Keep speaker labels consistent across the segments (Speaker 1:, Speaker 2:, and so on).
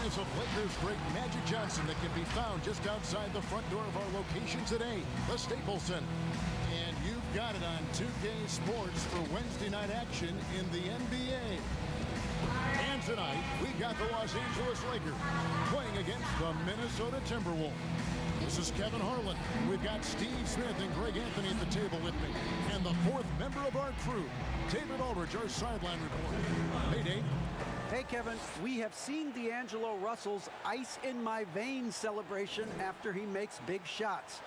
Speaker 1: It's a Lakers great Magic Johnson that can be found just outside the front door of our location today, the Staples Center. And you've got it on 2K Sports for Wednesday night action in the NBA. And tonight, we've got the Los Angeles Lakers playing against the Minnesota Timberwolves. This is Kevin Harlan. We've got Steve Smith and Greg Anthony at the table with me. And the fourth member of our crew, David Aldridge, our sideline reporter. Hey, Dave.
Speaker 2: Hey, Kevin. We have seen Deangelo Russell's ice in my veins celebration after he makes big shots.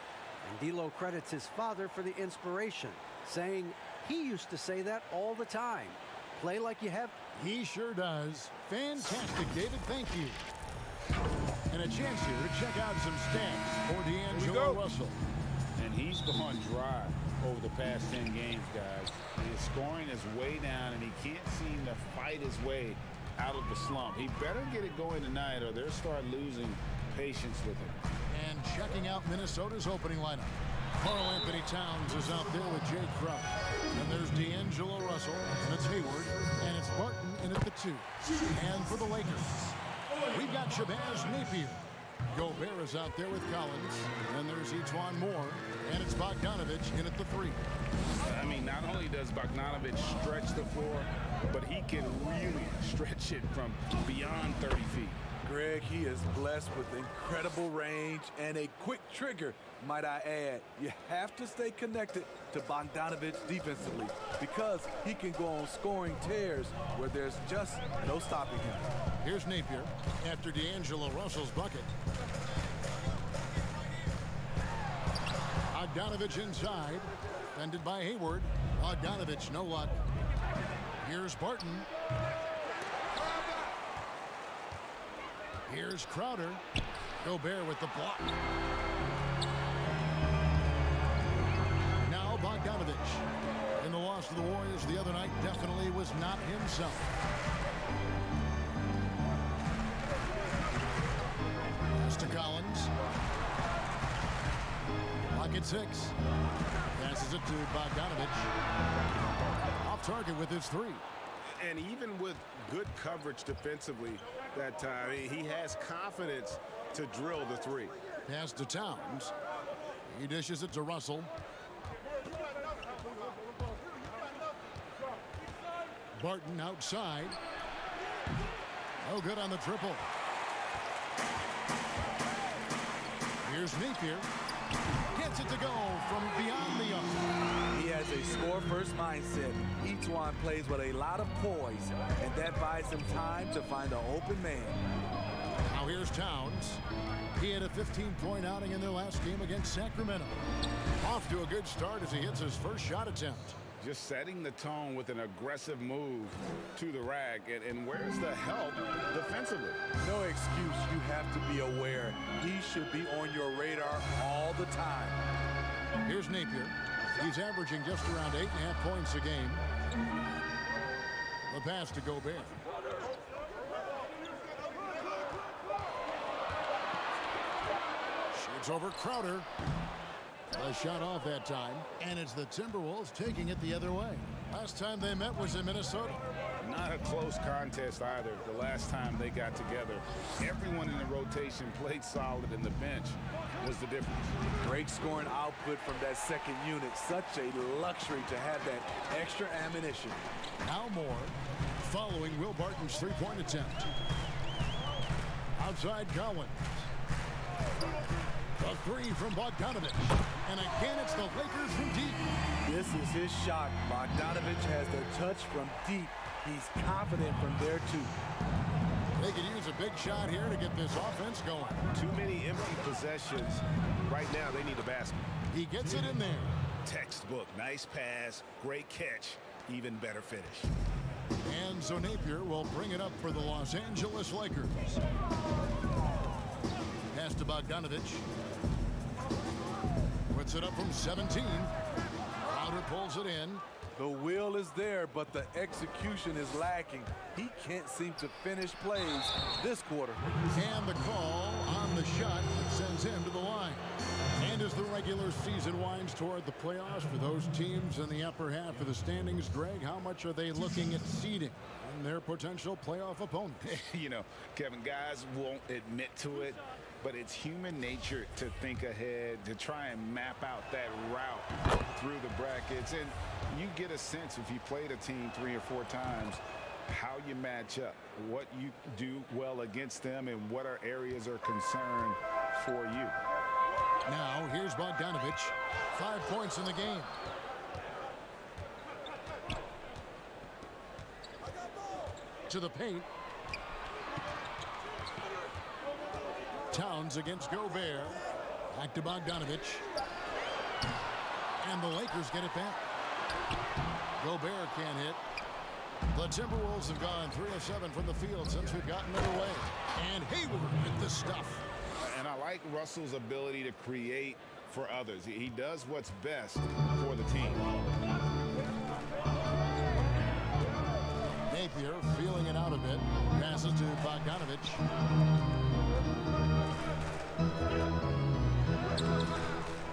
Speaker 2: And D'Lo credits his father for the inspiration, saying he used to say that all the time. Play like you have.
Speaker 1: He sure does. Fantastic, David. Thank you. And a chance here to check out some stats for Deangelo Russell.
Speaker 3: And he's gone dry over the past 10 games, guys. His scoring is way down, and he can't seem to fight his way out of the slump. He better get it going tonight, or they'll start losing patience with him.
Speaker 1: And checking out Minnesota's opening lineup. Karl Anthony Towns is out there with Jay Crowder. And there's Deangelo Russell, and it's Hayward, and it's Barton in at the 2. And for the Lakers, we've got Shabazz Napier. Gobert is out there with Collins. And there's Etuan Moore, and it's Bogdanovich in at the 3.
Speaker 3: I mean, not only does Bogdanovich stretch the floor, but he can really stretch it from beyond 30 feet.
Speaker 4: Greg, he is blessed with incredible range and a quick trigger, might I add. You have to stay connected to Bogdanovich defensively because he can go on scoring tears where there's just no stopping him.
Speaker 1: Here's Napier after Deangelo Russell's bucket. Bogdanovich inside, defended by Hayward. Bogdanovich, no luck. Here's Barton. Here's Crowder. Gobert with the block. Now Bogdanovich. In the loss to the Warriors the other night, definitely was not himself. Pass to Collins. Pocket 6. Passes it to Bogdanovich. Off target with his 3.
Speaker 5: And even with good coverage defensively that time, he has confidence to drill the 3.
Speaker 1: Pass to Towns. He dishes it to Russell. Barton outside. No good on the triple. Here's Napier. Gets it to go from beyond the arc.
Speaker 4: He has a score-first mindset. Etuan plays with a lot of poise, and that buys him time to find an open man.
Speaker 1: Now here's Towns. He had a 15-point outing in their last game against Sacramento. Off to a good start as he hits his first shot attempt.
Speaker 3: Just setting the tone with an aggressive move to the rack. And where's the help defensively?
Speaker 4: No excuse. You have to be aware. He should be on your radar all the time.
Speaker 1: Here's Napier. He's averaging just around 8.5 points a game. The pass to Gobert. Shoots over Crowder. A shot off that time, and it's the Timberwolves taking it the other way. Last time they met was in Minnesota.
Speaker 3: Not a close contest either. The last time they got together, everyone in the rotation played solid, and the bench was the difference.
Speaker 4: Great scoring output from that second unit. Such a luxury to have that extra ammunition.
Speaker 1: Now Moore, following Will Barton's three-point attempt. Outside Collins. A 3 from Bogdanovich. And again, it's the Lakers from deep.
Speaker 4: This is his shot. Bogdanovich has the touch from deep. He's confident from there, too.
Speaker 1: They could use a big shot here to get this offense going.
Speaker 5: Too many empty possessions. Right now, they need a basket.
Speaker 1: He gets it in there.
Speaker 5: Textbook. Nice pass. Great catch. Even better finish.
Speaker 1: And so Napier will bring it up for the Los Angeles Lakers. Pass to Bogdanovich. Puts it up from 17. Crowder pulls it in.
Speaker 4: The will is there, but the execution is lacking. He can't seem to finish plays this quarter.
Speaker 1: And the call on the shot that sends him to the line. And And as the regular season winds toward the playoffs for those teams in the upper half of the standings, Greg, how much are they looking at seeding and their potential playoff opponents?
Speaker 3: You know, Kevin, guys won't admit to it, but it's human nature to think ahead, to try and map out that route through the brackets. And you get a sense if you played a team 3 or 4 times, how you match up, what you do well against them, and what our areas are concerned for you.
Speaker 1: Now, here's Bogdanovich. 5 points in the game. To the paint. Towns against Gobert. Back to Bogdanovich. And the Lakers get it back. Gobert can't hit. The Timberwolves have gone 3 of 7 from the field since we've gotten underway. And Hayward with the stuff.
Speaker 3: And I like Russell's ability to create for others. He does what's best for the team.
Speaker 1: Napier feeling it out a bit. Passes to Bogdanovich.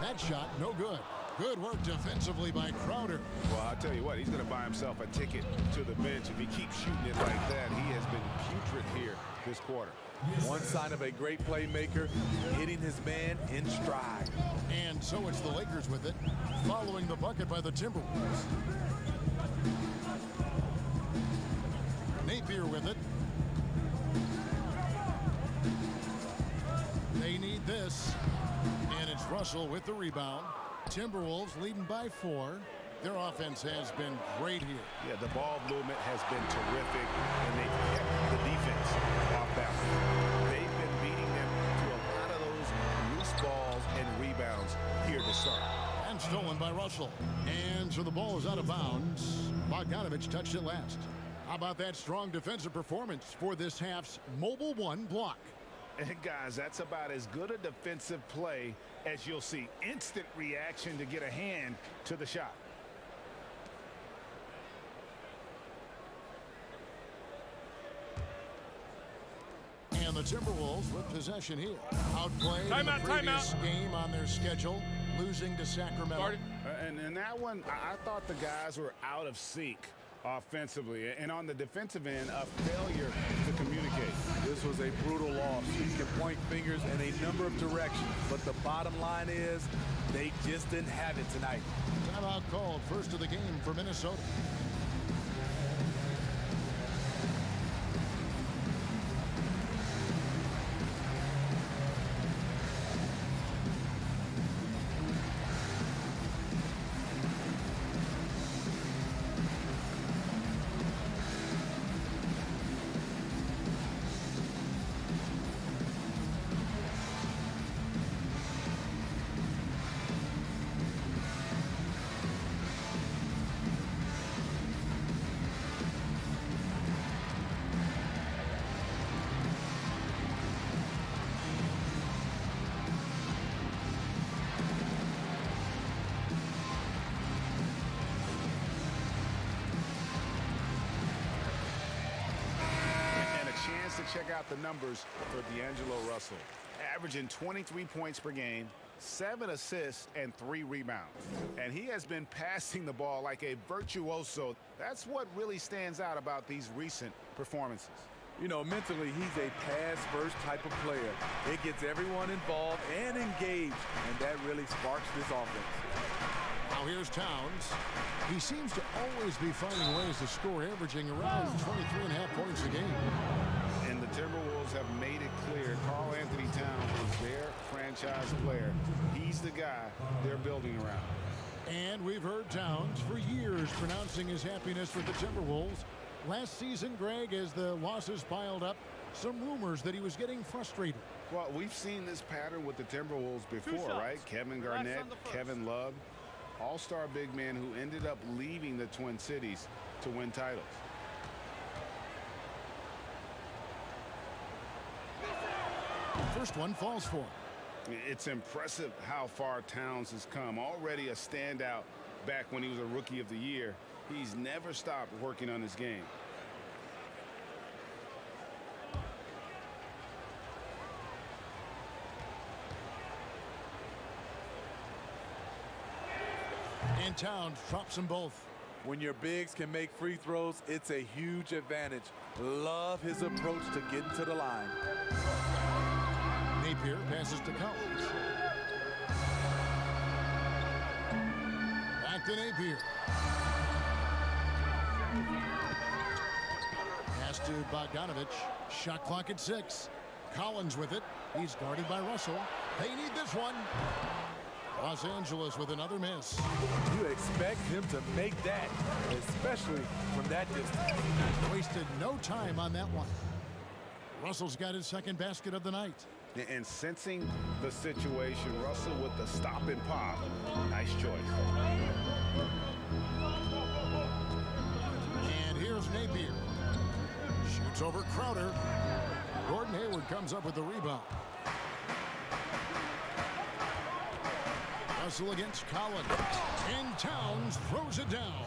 Speaker 1: That shot, no good. Good work defensively by Crowder.
Speaker 3: Well, I'll tell you what, he's going to buy himself a ticket to the bench. If he keeps shooting it like that, he has been putrid here this quarter.
Speaker 4: One sign of a great playmaker, hitting his man in stride.
Speaker 1: And so it's the Lakers with it, following the bucket by the Timberwolves. Napier with it. They need this. And it's Russell with the rebound. Timberwolves leading by 4. Their offense has been great here.
Speaker 3: Yeah, the ball movement has been terrific, and they've kept the defense off balance. They've been beating them to a lot of those loose balls and rebounds here to start.
Speaker 1: And stolen by Russell. And so the ball is out of bounds. Bogdanovich touched it last. How about that strong defensive performance for this half's Mobile 1 block?
Speaker 3: And guys, that's about as good a defensive play as you'll see. Instant reaction to get a hand to the shot.
Speaker 1: And the Timberwolves with possession here. Outplayed in the previous game on their schedule, losing to Sacramento.
Speaker 3: And in that one, I thought the guys were out of sync offensively, and on the defensive end, a failure to communicate.
Speaker 4: This was a brutal loss. You can point fingers in a number of directions, but the bottom line is they just didn't have it tonight.
Speaker 1: Timeout called, first of the game for Minnesota.
Speaker 3: Check out the numbers for Deangelo Russell. Averaging 23 points per game, 7 assists, and 3 rebounds. And he has been passing the ball like a virtuoso. That's what really stands out about these recent performances.
Speaker 4: You know, mentally, he's a pass-first type of player. It gets everyone involved and engaged, and that really sparks this offense.
Speaker 1: Now here's Towns. He seems to always be finding ways to score, averaging around 23.5 points a game.
Speaker 3: And the Timberwolves have made it clear Karl Anthony Towns is their franchise player. He's the guy they're building around.
Speaker 1: And we've heard Towns for years pronouncing his happiness with the Timberwolves. Last season, Greg, as the losses piled up, some rumors that he was getting frustrated.
Speaker 3: Well, we've seen this pattern with the Timberwolves before, right? Kevin Garnett, Kevin Love, all-star big man who ended up leaving the Twin Cities to win titles.
Speaker 1: First one falls for him.
Speaker 3: It's impressive how far Towns has come. Already a standout back when he was a Rookie of the Year. He's never stopped working on his game.
Speaker 1: And Towns drops them both.
Speaker 4: When your bigs can make free throws, it's a huge advantage. Love his approach to getting to the line.
Speaker 1: Napier passes to Collins. Back to Napier. Pass to Bogdanovich. Shot clock at 6. Collins with it. He's guarded by Russell. They need this one. Los Angeles with another miss.
Speaker 4: You expect him to make that, especially from that distance.
Speaker 1: Wasted no time on that one. Russell's got his second basket of the night.
Speaker 3: And sensing the situation, Russell with the stop and pop. Nice choice.
Speaker 1: And here's Napier. Shoots over Crowder. Gordon Hayward comes up with the rebound. Russell against Collins. And Towns throws it down.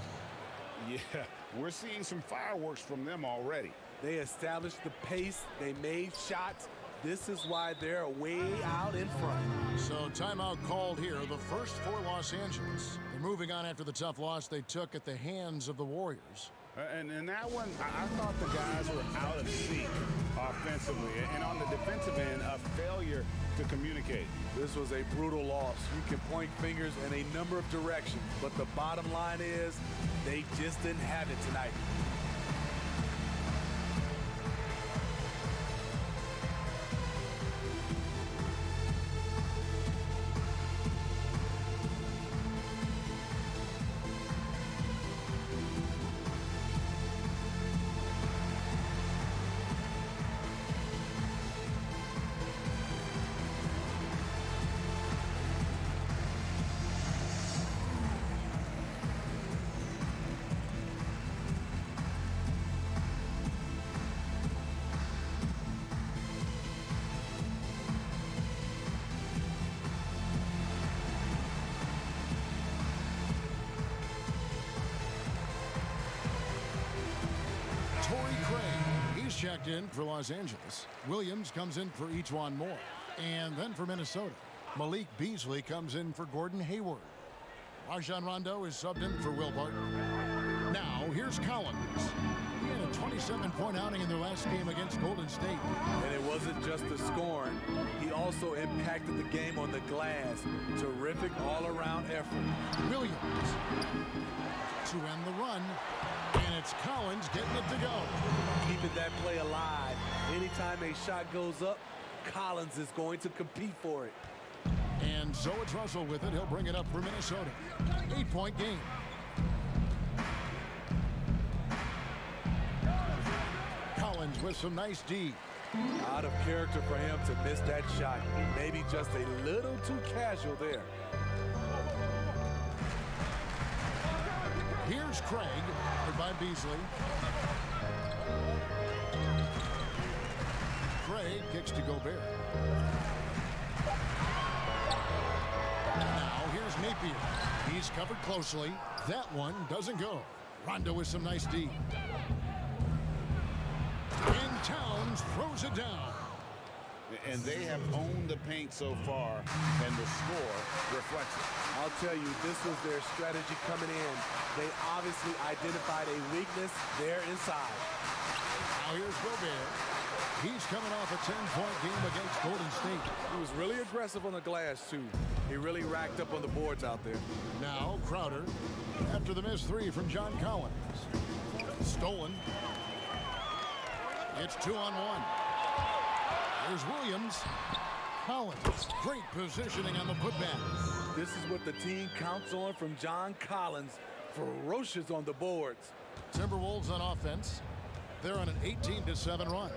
Speaker 3: Yeah, we're seeing some fireworks from them already.
Speaker 4: They established the pace. They made shots. This is why they're way out in front.
Speaker 1: So timeout called here. The first for Los Angeles. They're moving on after the tough loss they took at the hands of the Warriors.
Speaker 3: And in that one, I thought the guys were out of sync offensively. And on the defensive end, a failure to communicate.
Speaker 4: This was a brutal loss. You can point fingers in a number of directions, but the bottom line is they just didn't have it tonight.
Speaker 1: Checked in for Los Angeles. Williams comes in for Ejuan Moore. And then for Minnesota, Malik Beasley comes in for Gordon Hayward. Rajon Rondo is subbed in for Will Barton. Now, here's Collins. He had a 27-point outing in their last game against Golden State.
Speaker 4: And it wasn't just the scoring. He also impacted the game on the glass. Terrific all-around effort.
Speaker 1: Williams to end the run. And it's Collins getting it to go.
Speaker 4: Keeping that play alive. Anytime a shot goes up, Collins is going to compete for it.
Speaker 1: And so it's Russell with it. He'll bring it up for Minnesota. 8-point game. Collins with some nice D.
Speaker 4: Out of character for him to miss that shot. Maybe just a little too casual there.
Speaker 1: Here's Craig, by Beasley. Craig kicks to Gobert. Now here's Napier. He's covered closely. That one doesn't go. Rondo with some nice D. And Towns throws it down.
Speaker 3: And they have owned the paint so far, and the score reflects it.
Speaker 4: I'll tell you, this was their strategy coming in. They obviously identified a weakness there inside.
Speaker 1: Now here's Gobert. He's coming off a 10-point game against Golden State.
Speaker 4: He was really aggressive on the glass, too. He really racked up on the boards out there.
Speaker 1: Now Crowder, after the missed three from John Collins. Stolen. It's 2-on-1. Here's Williams. Collins, great positioning on the putback.
Speaker 4: This is what the team counts on from John Collins. Ferocious on the boards.
Speaker 1: Timberwolves on offense. They're on an 18-7 run.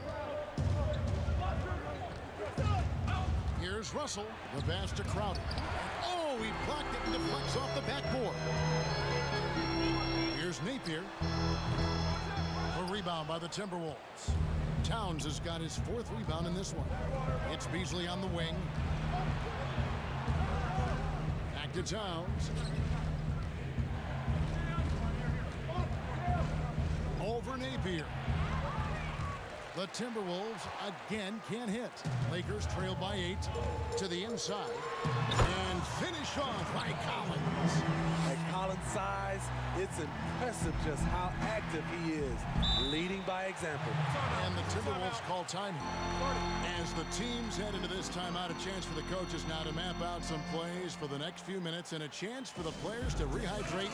Speaker 1: Here's Russell. The pass to Crowder. Oh, he blocked it and deflects off the backboard. Here's Napier. A rebound by the Timberwolves. Towns has got his fourth rebound in this one. It's Beasley on the wing. Back to Towns. Over Napier. The Timberwolves again can't hit. Lakers trail by 8 to the inside. And finished off by Collins.
Speaker 4: At Collins' size, it's impressive just how active he is, leading by example.
Speaker 1: And the Timberwolves call time as the teams head into this timeout. A chance for the coaches now to map out some plays for the next few minutes and a chance for the players to rehydrate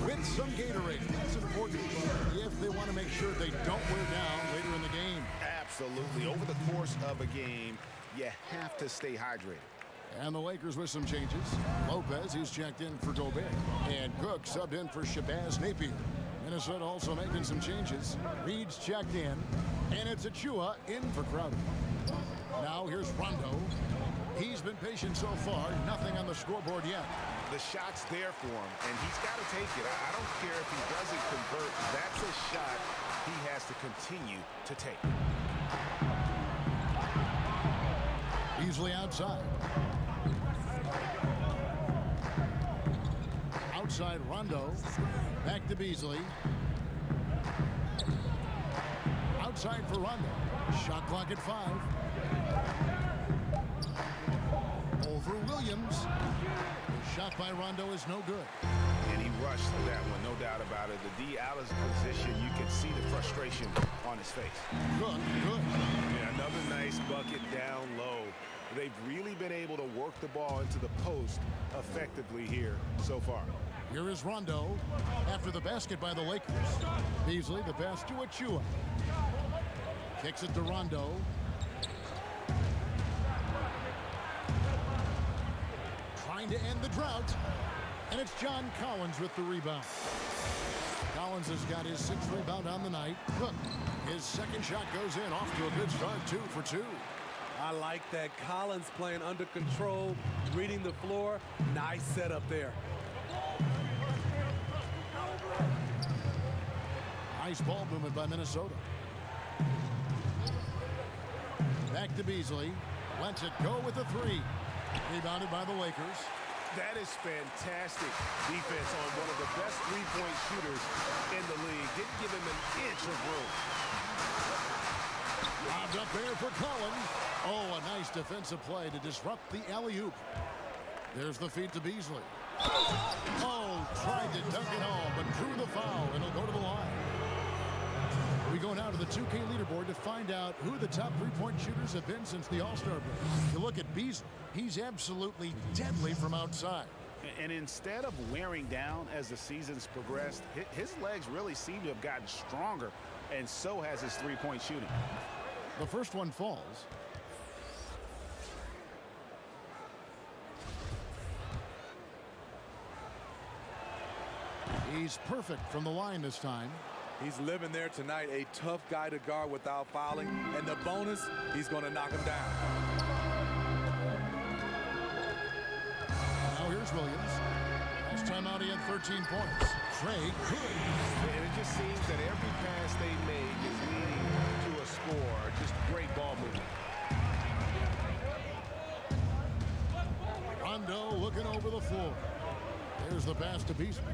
Speaker 1: with some Gatorade. That's important if they want to make sure they don't wear down later in the game.
Speaker 5: Absolutely. Over the course of a game, you have to stay hydrated.
Speaker 1: And the Lakers with some changes. Lopez, he's checked in for Gobert. And Cook subbed in for Shabazz Napier. Minnesota also making some changes. Reed's checked in. And it's Achua in for Crowder. Now here's Rondo. He's been patient so far. Nothing on the scoreboard yet.
Speaker 5: The shot's there for him, and he's got to take it. I don't care if he doesn't convert. That's a shot he has to continue to take.
Speaker 1: Beasley outside. Outside Rondo. Back to Beasley. Outside for Rondo. Shot clock at 5. Over Williams. The shot by Rondo is no good.
Speaker 5: And he rushed that one, no doubt about it. The D out of position, you can see the frustration on his face.
Speaker 1: Good.
Speaker 5: Yeah, another nice bucket down low. They've really been able to work the ball into the post effectively here so far.
Speaker 1: Here is Rondo after the basket by the Lakers. Beasley, the pass to Achua. Kicks it to Rondo. Trying to end the drought. And it's John Collins with the rebound. Collins has got his 6th rebound on the night. Look, his second shot goes in, off to a good start, 2 for 2.
Speaker 4: I like that. Collins playing under control, reading the floor. Nice setup there.
Speaker 1: Nice ball movement by Minnesota. Back to Beasley. Lets it go with a 3. Rebounded by the Lakers.
Speaker 5: That is fantastic defense on one of the best three-point shooters in the league. Didn't give him an inch of room.
Speaker 1: Lobbed up there for Collins. Oh, a nice defensive play to disrupt the alley-oop. There's the feed to Beasley. Oh, tried to dunk it home, but drew the foul, and he'll go to the line. We go now to the 2K leaderboard to find out who the top three-point shooters have been since the All-Star break. You look at Beasley. He's absolutely deadly from outside.
Speaker 5: And instead of wearing down as the season's progressed, his legs really seem to have gotten stronger, and so has his three-point shooting.
Speaker 1: The first one falls. He's perfect from the line this time.
Speaker 4: He's living there tonight, a tough guy to guard without fouling. And the bonus, he's going to knock him down.
Speaker 1: Now here's Williams. Last time out he had 13 points. Trey good.
Speaker 5: And it just seems that every pass they make is leading to a score. Just great ball movement.
Speaker 1: Rondo looking over the floor. There's the pass to Beasley.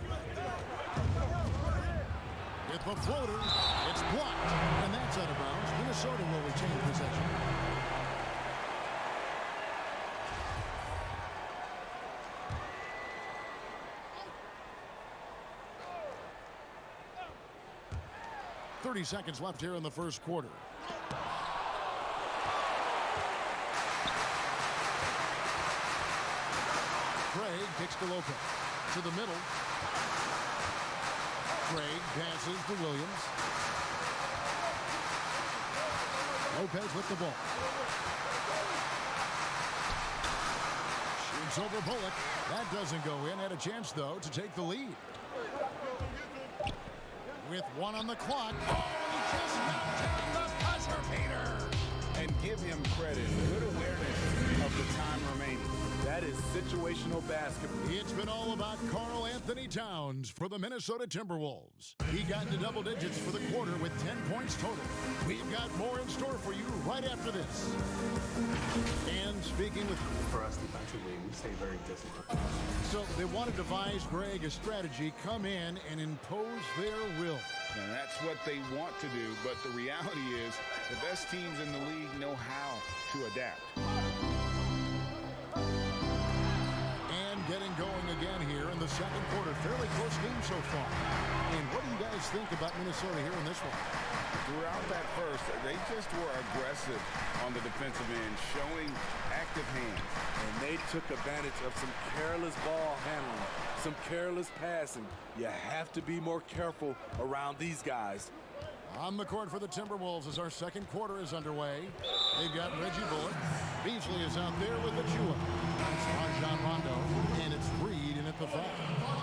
Speaker 1: With the floater, it's blocked, and that's out of bounds. Minnesota will retain possession. .30 seconds left here in the first quarter. Craig kicks to Lopez. To the middle. Craig passes to Williams. Lopez with the ball. Shoots over Bullock. That doesn't go in. Had a chance, though, to take the lead. With 1 on the clock. Oh, he just knocked down the buzzer beater.
Speaker 5: And give him credit. Good awareness of the time remaining.
Speaker 4: That is situational basketball.
Speaker 1: It's been all about Karl Anthony Towns for the Minnesota Timberwolves. He got into double digits for the quarter with 10 points total. We've got more in store for you right after this. And speaking with...
Speaker 6: For us defensively, we stay very disciplined.
Speaker 1: So they want to devise, Greg, a strategy, come in and impose their will.
Speaker 5: And that's what they want to do, but the reality is the best teams in the league know how to adapt.
Speaker 1: And getting going again here in the second quarter. Fairly close game so far. And what do you guys think about Minnesota here in this one?
Speaker 3: Throughout that first, they just were aggressive on the defensive end, showing active hands.
Speaker 4: And they took advantage of some careless ball handling, some careless passing. You have to be more careful around these guys.
Speaker 1: On the court for the Timberwolves as our second quarter is underway. They've got Reggie Bullock. Beasley is out there with Achua. It's Rajon Rondo, and it's Reed in at the foul.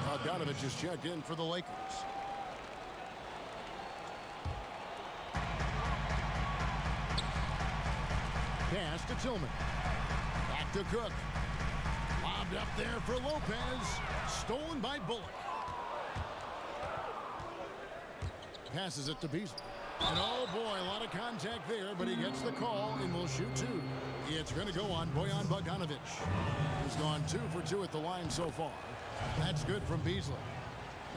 Speaker 1: Bogdanovich is checked in for the Lakers. Pass to Tillman. Back to Cook. Lobbed up there for Lopez. Stolen by Bullock. Passes it to Beasley. And oh boy, a lot of contact there, but he gets the call and will shoot two. It's going to go on Bojan Bogdanović. He's gone 2 for 2 at the line so far. That's good from Beasley.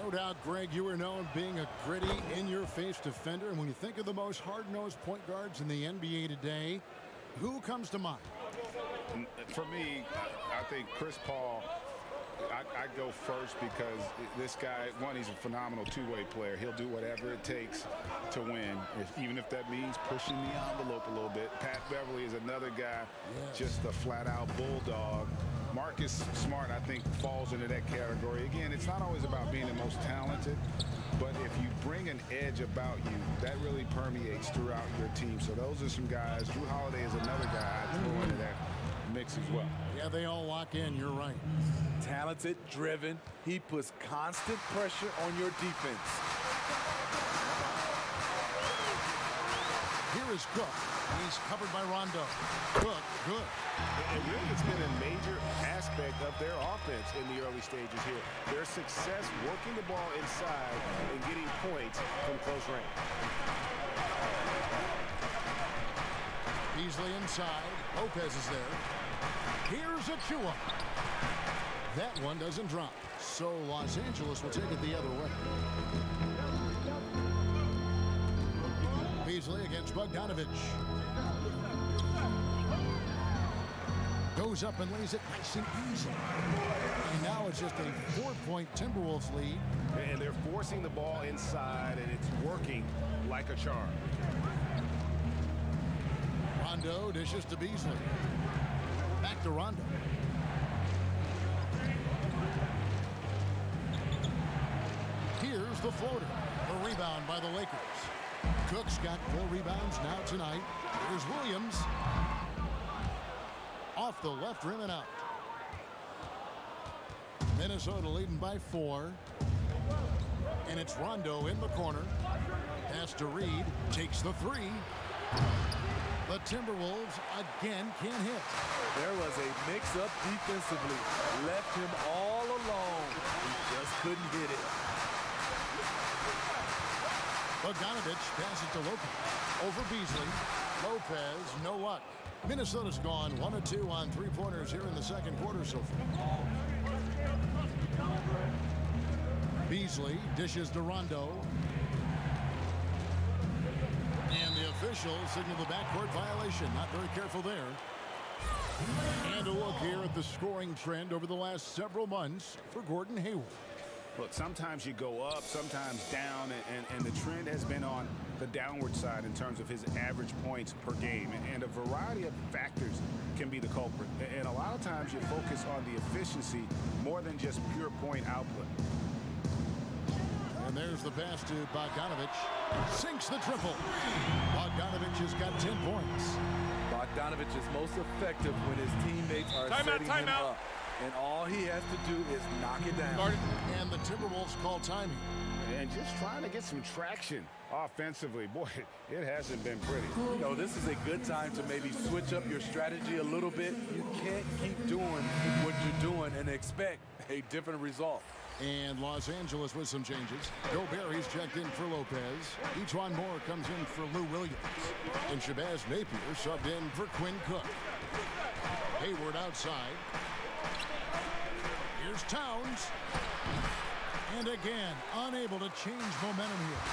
Speaker 1: No doubt, Greg, you are known being a gritty, in-your-face defender. And when you think of the most hard-nosed point guards in the NBA today, who comes to mind?
Speaker 3: For me, I think Chris Paul, I go first because this guy, one, he's a phenomenal two-way player. He'll do whatever it takes to win, even if that means pushing the envelope a little bit. Pat Beverly is another guy, just a flat-out bulldog. Marcus Smart, I think, falls into that category. Again, it's not always about being the most talented, but if you bring an edge about you, that really permeates throughout your team. So those are some guys. Drew Holiday is another guy I'd throw into that mix as well.
Speaker 1: Yeah, they all lock in. You're right.
Speaker 4: Talented, driven. He puts constant pressure on your defense.
Speaker 1: Here is Cook. He's covered by Rondo. Cook, good.
Speaker 5: And really, it's been a major aspect of their offense in the early stages here. Their success working the ball inside and getting points from close range.
Speaker 1: Beasley inside. Lopez is there. Here's Achua. That one doesn't drop. So Los Angeles will take it the other way. Beasley against Bogdanović. Goes up and lays it nice and easy. And now it's just a 4-point Timberwolves lead.
Speaker 5: And they're forcing the ball inside, and it's working like a charm.
Speaker 1: Rondo dishes to Beasley. Back to Rondo. Here's the floater. The rebound by the Lakers. Cook's got 4 rebounds now tonight. Here's Williams. Off the left rim and out. Minnesota leading by 4. And it's Rondo in the corner. Pass to Reed. Takes the 3. The Timberwolves again can't hit.
Speaker 4: There was a mix-up defensively. Left him all alone. He just couldn't hit it.
Speaker 1: Bogdanović passes to Lopez. Over Beasley. Lopez, no luck. Minnesota's gone 1 of 2 on 3-pointers here in the second quarter so far. Beasley dishes to Rondo. And the officials signal the backcourt violation. Not very careful there. And a look here at the scoring trend over the last several months for Gordon Hayward.
Speaker 3: Look, sometimes you go up, sometimes down, and the trend has been on the downward side in terms of his average points per game. And a variety of factors can be the culprit. And a lot of times you focus on the efficiency more than just pure point output.
Speaker 1: And there's the pass to Bogdanović. Sinks the triple. Bogdanović has got 10 points.
Speaker 4: Bogdanović is most effective when his teammates are setting him up. And all he has to do is knock it down.
Speaker 1: And the Timberwolves call timing.
Speaker 3: And just trying to get some traction offensively. Boy, it hasn't been pretty.
Speaker 4: You know, this is a good time to maybe switch up your strategy a little bit. You can't keep doing what you're doing and expect a different result.
Speaker 1: And Los Angeles with some changes. Gobert checked in for Lopez. Etuan Moore comes in for Lou Williams. And Shabazz Napier subbed in for Quinn Cook. Hayward outside. Here's Towns. And again, unable to change momentum here.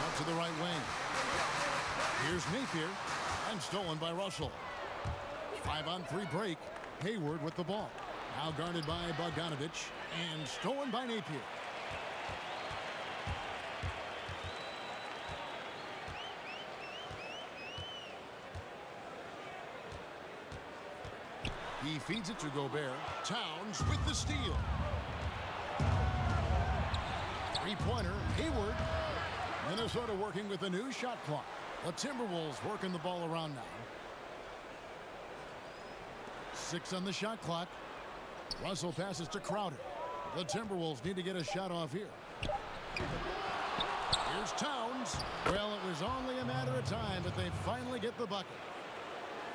Speaker 1: Out to the right wing. Here's Napier. And stolen by Russell. 5-on-3 break. Hayward with the ball. Now guarded by Bogdanovich and stolen by Napier. He feeds it to Gobert. Towns with the steal. Three-pointer, Hayward. Minnesota working with a new shot clock. The Timberwolves working the ball around now. 6 on the shot clock. Russell passes to Crowder. The Timberwolves need to get a shot off here. Here's Towns. Well, it was only a matter of time, but they finally get the bucket.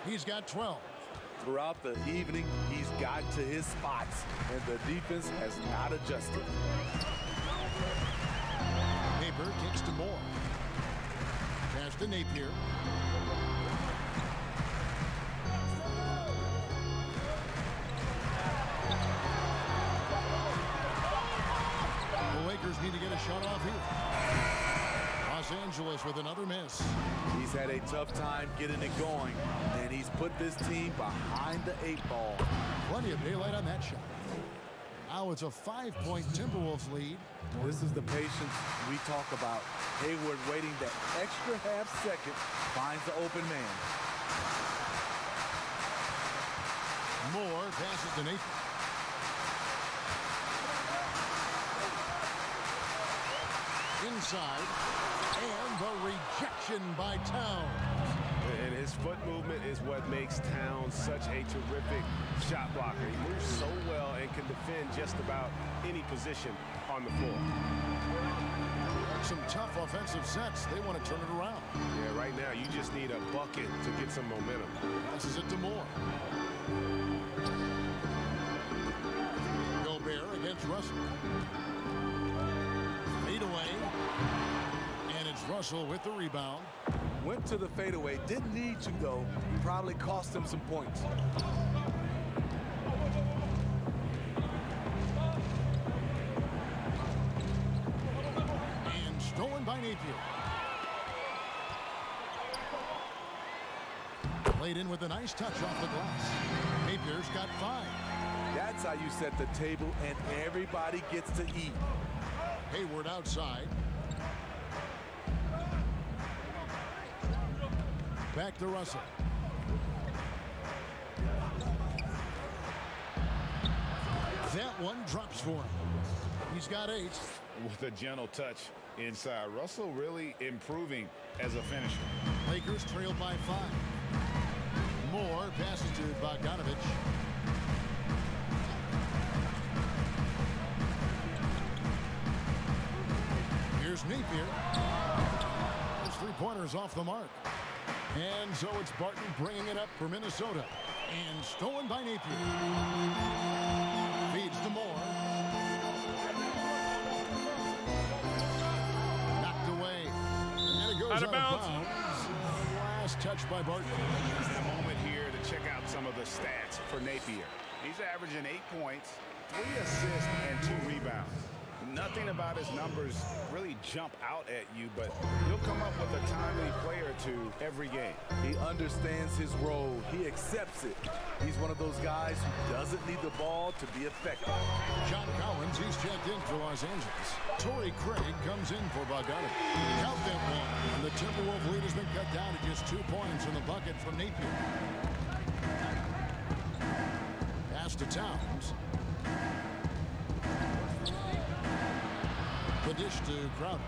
Speaker 1: He's got 12.
Speaker 4: Throughout the evening, he's got to his spots, and the defense has not adjusted.
Speaker 1: Napier kicks to Moore. Pass to Napier. The Lakers need to get a shot off here. Los Angeles with another miss.
Speaker 4: He's had a tough time getting it going, and he's put this team behind the 8-ball.
Speaker 1: Plenty of daylight on that shot. Now it's a 5-point Timberwolves lead.
Speaker 4: This is the patience we talk about. Hayward waiting that extra half second, finds the open man.
Speaker 1: Moore passes to Nathan. Inside, and the rejection by Towns.
Speaker 5: And his foot movement is what makes Towns such a terrific shot blocker. He moves so well and can defend just about any position on the floor.
Speaker 1: Some tough offensive sets. They want to turn it around.
Speaker 5: Yeah, right now you just need a bucket to get some momentum.
Speaker 1: Passes it to Moore. Gobert against Russell. Fade away. And it's Russell with the rebound.
Speaker 4: Went to the fadeaway, didn't need to though. Probably cost him some points.
Speaker 1: And stolen by Napier. Played in with a nice touch off the glass. Napier's got 5.
Speaker 4: That's how you set the table and everybody gets to eat.
Speaker 1: Hayward outside. Back to Russell. That one drops for him. He's got 8.
Speaker 3: With a gentle touch inside. Russell really improving as a finisher.
Speaker 1: Lakers trailed by 5. Moore passes to Bogdanovich. Here's Napier. His three-pointers off the mark. And so it's Barton bringing it up for Minnesota. And stolen by Napier. Feeds to Moore. Knocked away. And it goes out of bounds. Last touch by Barton.
Speaker 3: A moment here to check out some of the stats for Napier. He's averaging 8 points, 3 assists, and 2 rebounds. Nothing about his numbers really jump out at you, but he'll come up with a timely play or two every game.
Speaker 4: He understands his role. He accepts it. He's one of those guys who doesn't need the ball to be effective.
Speaker 1: John Collins, he's checked in for Los Angeles. Torrey Craig comes in for Bogdanovich. Count that one. And the Timberwolves lead has been cut down to just 2 points in the bucket from Napier. Pass to Towns. The dish to Crowder.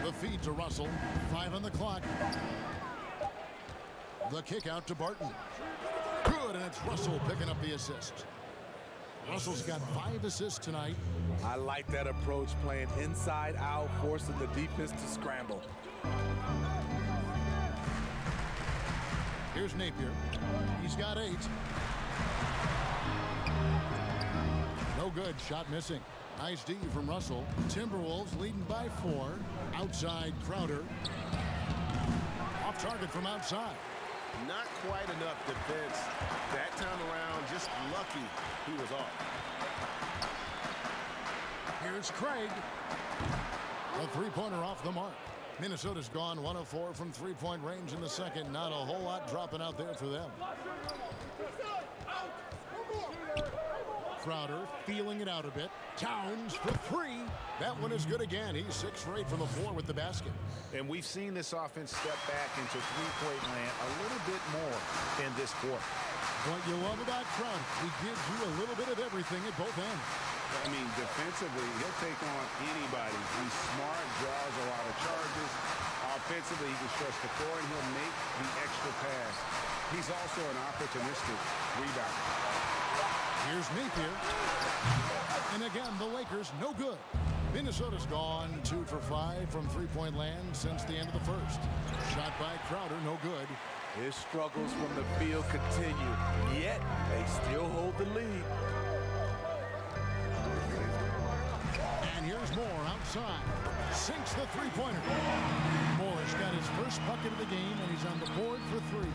Speaker 1: The feed to Russell. 5 on the clock. The kick out to Barton. Good, and it's Russell picking up the assist. Russell's got 5 assists tonight.
Speaker 4: I like that approach, playing inside out, forcing the defense to scramble.
Speaker 1: Here's Napier. He's got 8. No good. Shot missing. Nice D from Russell. Timberwolves leading by 4. Outside Crowder. Off target from outside.
Speaker 5: Not quite enough defense that time around. Just lucky he was off.
Speaker 1: Here's Craig. A three-pointer off the mark. Minnesota's gone 1 of 4 from three-point range in the second. Not a whole lot dropping out there for them. Crowder feeling it out a bit. Towns for 3. That one is good again. He's 6 for 8 from the floor with the basket.
Speaker 3: And we've seen this offense step back into three-point land a little bit more in this quarter.
Speaker 1: What you love about Crowder, he gives you a little bit of everything at both ends.
Speaker 5: I mean, defensively, he'll take on anybody. He's smart, draws a lot of charges. Offensively, he can stretch the floor, and he'll make the extra pass. He's also an opportunistic rebounder.
Speaker 1: Here's Napier. And again, the Lakers no good. Minnesota's gone 2 for 5 from three-point land since the end of the first. Shot by Crowder, no good.
Speaker 4: His struggles from the field continue, yet they still hold the lead.
Speaker 1: And here's Moore outside. Sinks the three-pointer. Moore's got his first bucket of the game, and he's on the board for 3.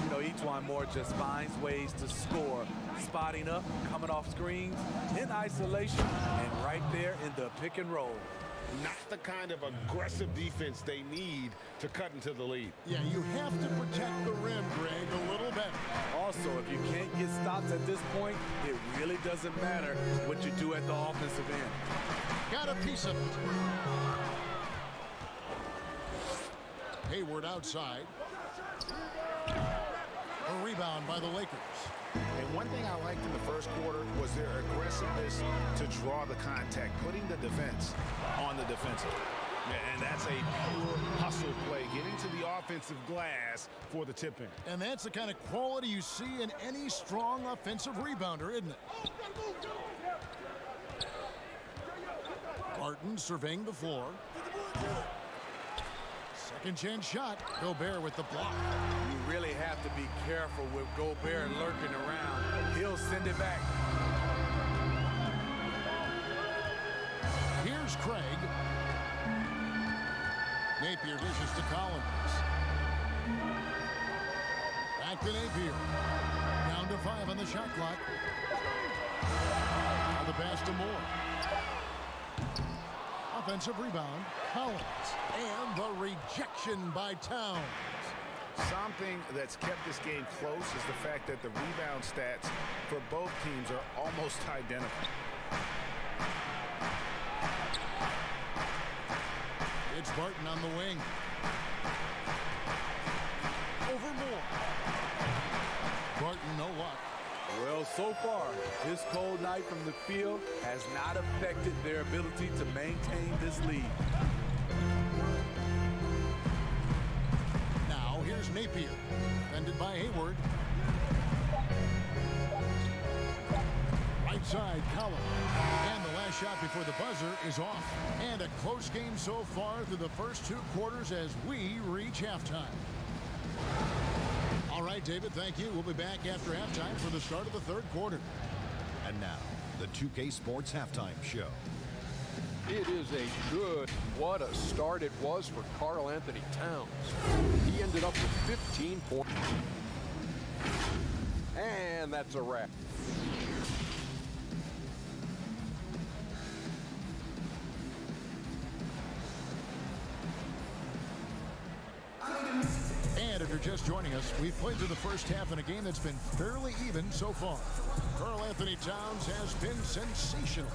Speaker 4: You know, Etuan Moore just finds ways to score, spotting up, coming off screens, in isolation, and right there in the pick and roll.
Speaker 5: Not the kind of aggressive defense they need to cut into the lead.
Speaker 1: Yeah, you have to protect the rim, Greg, a little better.
Speaker 4: Also, if you can't get stops at this point, it really doesn't matter what you do at the offensive end.
Speaker 1: Got a piece of it. Hayward outside. A rebound by the Lakers.
Speaker 3: And one thing I liked in the first quarter was their aggressiveness to draw the contact, putting the defense on the defensive. And that's a pure hustle play, getting to the offensive glass for the tip-in.
Speaker 1: And that's the kind of quality you see in any strong offensive rebounder, isn't it? Barton surveying the floor. Second chance shot. Gobert with the block.
Speaker 4: You really have to be careful with Gobert lurking around. He'll send it back.
Speaker 1: Here's Craig. Napier dishes to Collins. Back to Napier. Down to 5 on the shot clock. Now the pass to Moore. Offensive rebound, Collins. And the rejection by Towns.
Speaker 3: Something that's kept this game close is the fact that the rebound stats for both teams are almost identical.
Speaker 1: It's Barton on the wing. Over Moore. Barton, no luck.
Speaker 4: Well, so far, this cold night from the field has not affected their ability to maintain this lead.
Speaker 1: Now, here's Napier. Defended by Hayward. Right side, Collins. And the last shot before the buzzer is off. And a close game so far through the first 2 quarters as we reach halftime. All right, David, thank you. We'll be back after halftime for the start of the 3rd quarter.
Speaker 7: And now, the 2K Sports Halftime Show.
Speaker 8: It is a good, what a start it was for Karl Anthony Towns. He ended up with 15 points. And that's a wrap.
Speaker 1: And if you're just joining us, we've played through the first half in a game that's been fairly even so far. Karl Anthony Towns has been sensational.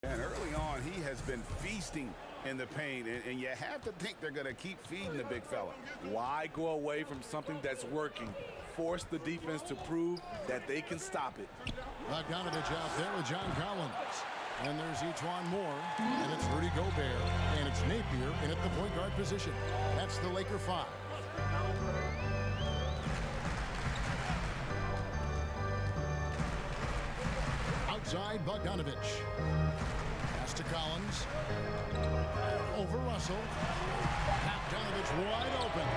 Speaker 5: And early on, he has been feasting in the paint, and you have to think they're going to keep feeding the big fella.
Speaker 4: Why go away from something that's working? Force the defense to prove that they can stop it.
Speaker 1: Bogdanovich out there with John Collins. And there's Etuan Moore, and it's Rudy Gobert, and it's Napier in at the point guard position. That's the Laker 5. Outside, Bogdanovich. Pass to Collins. Over Russell. Bogdanovich wide open.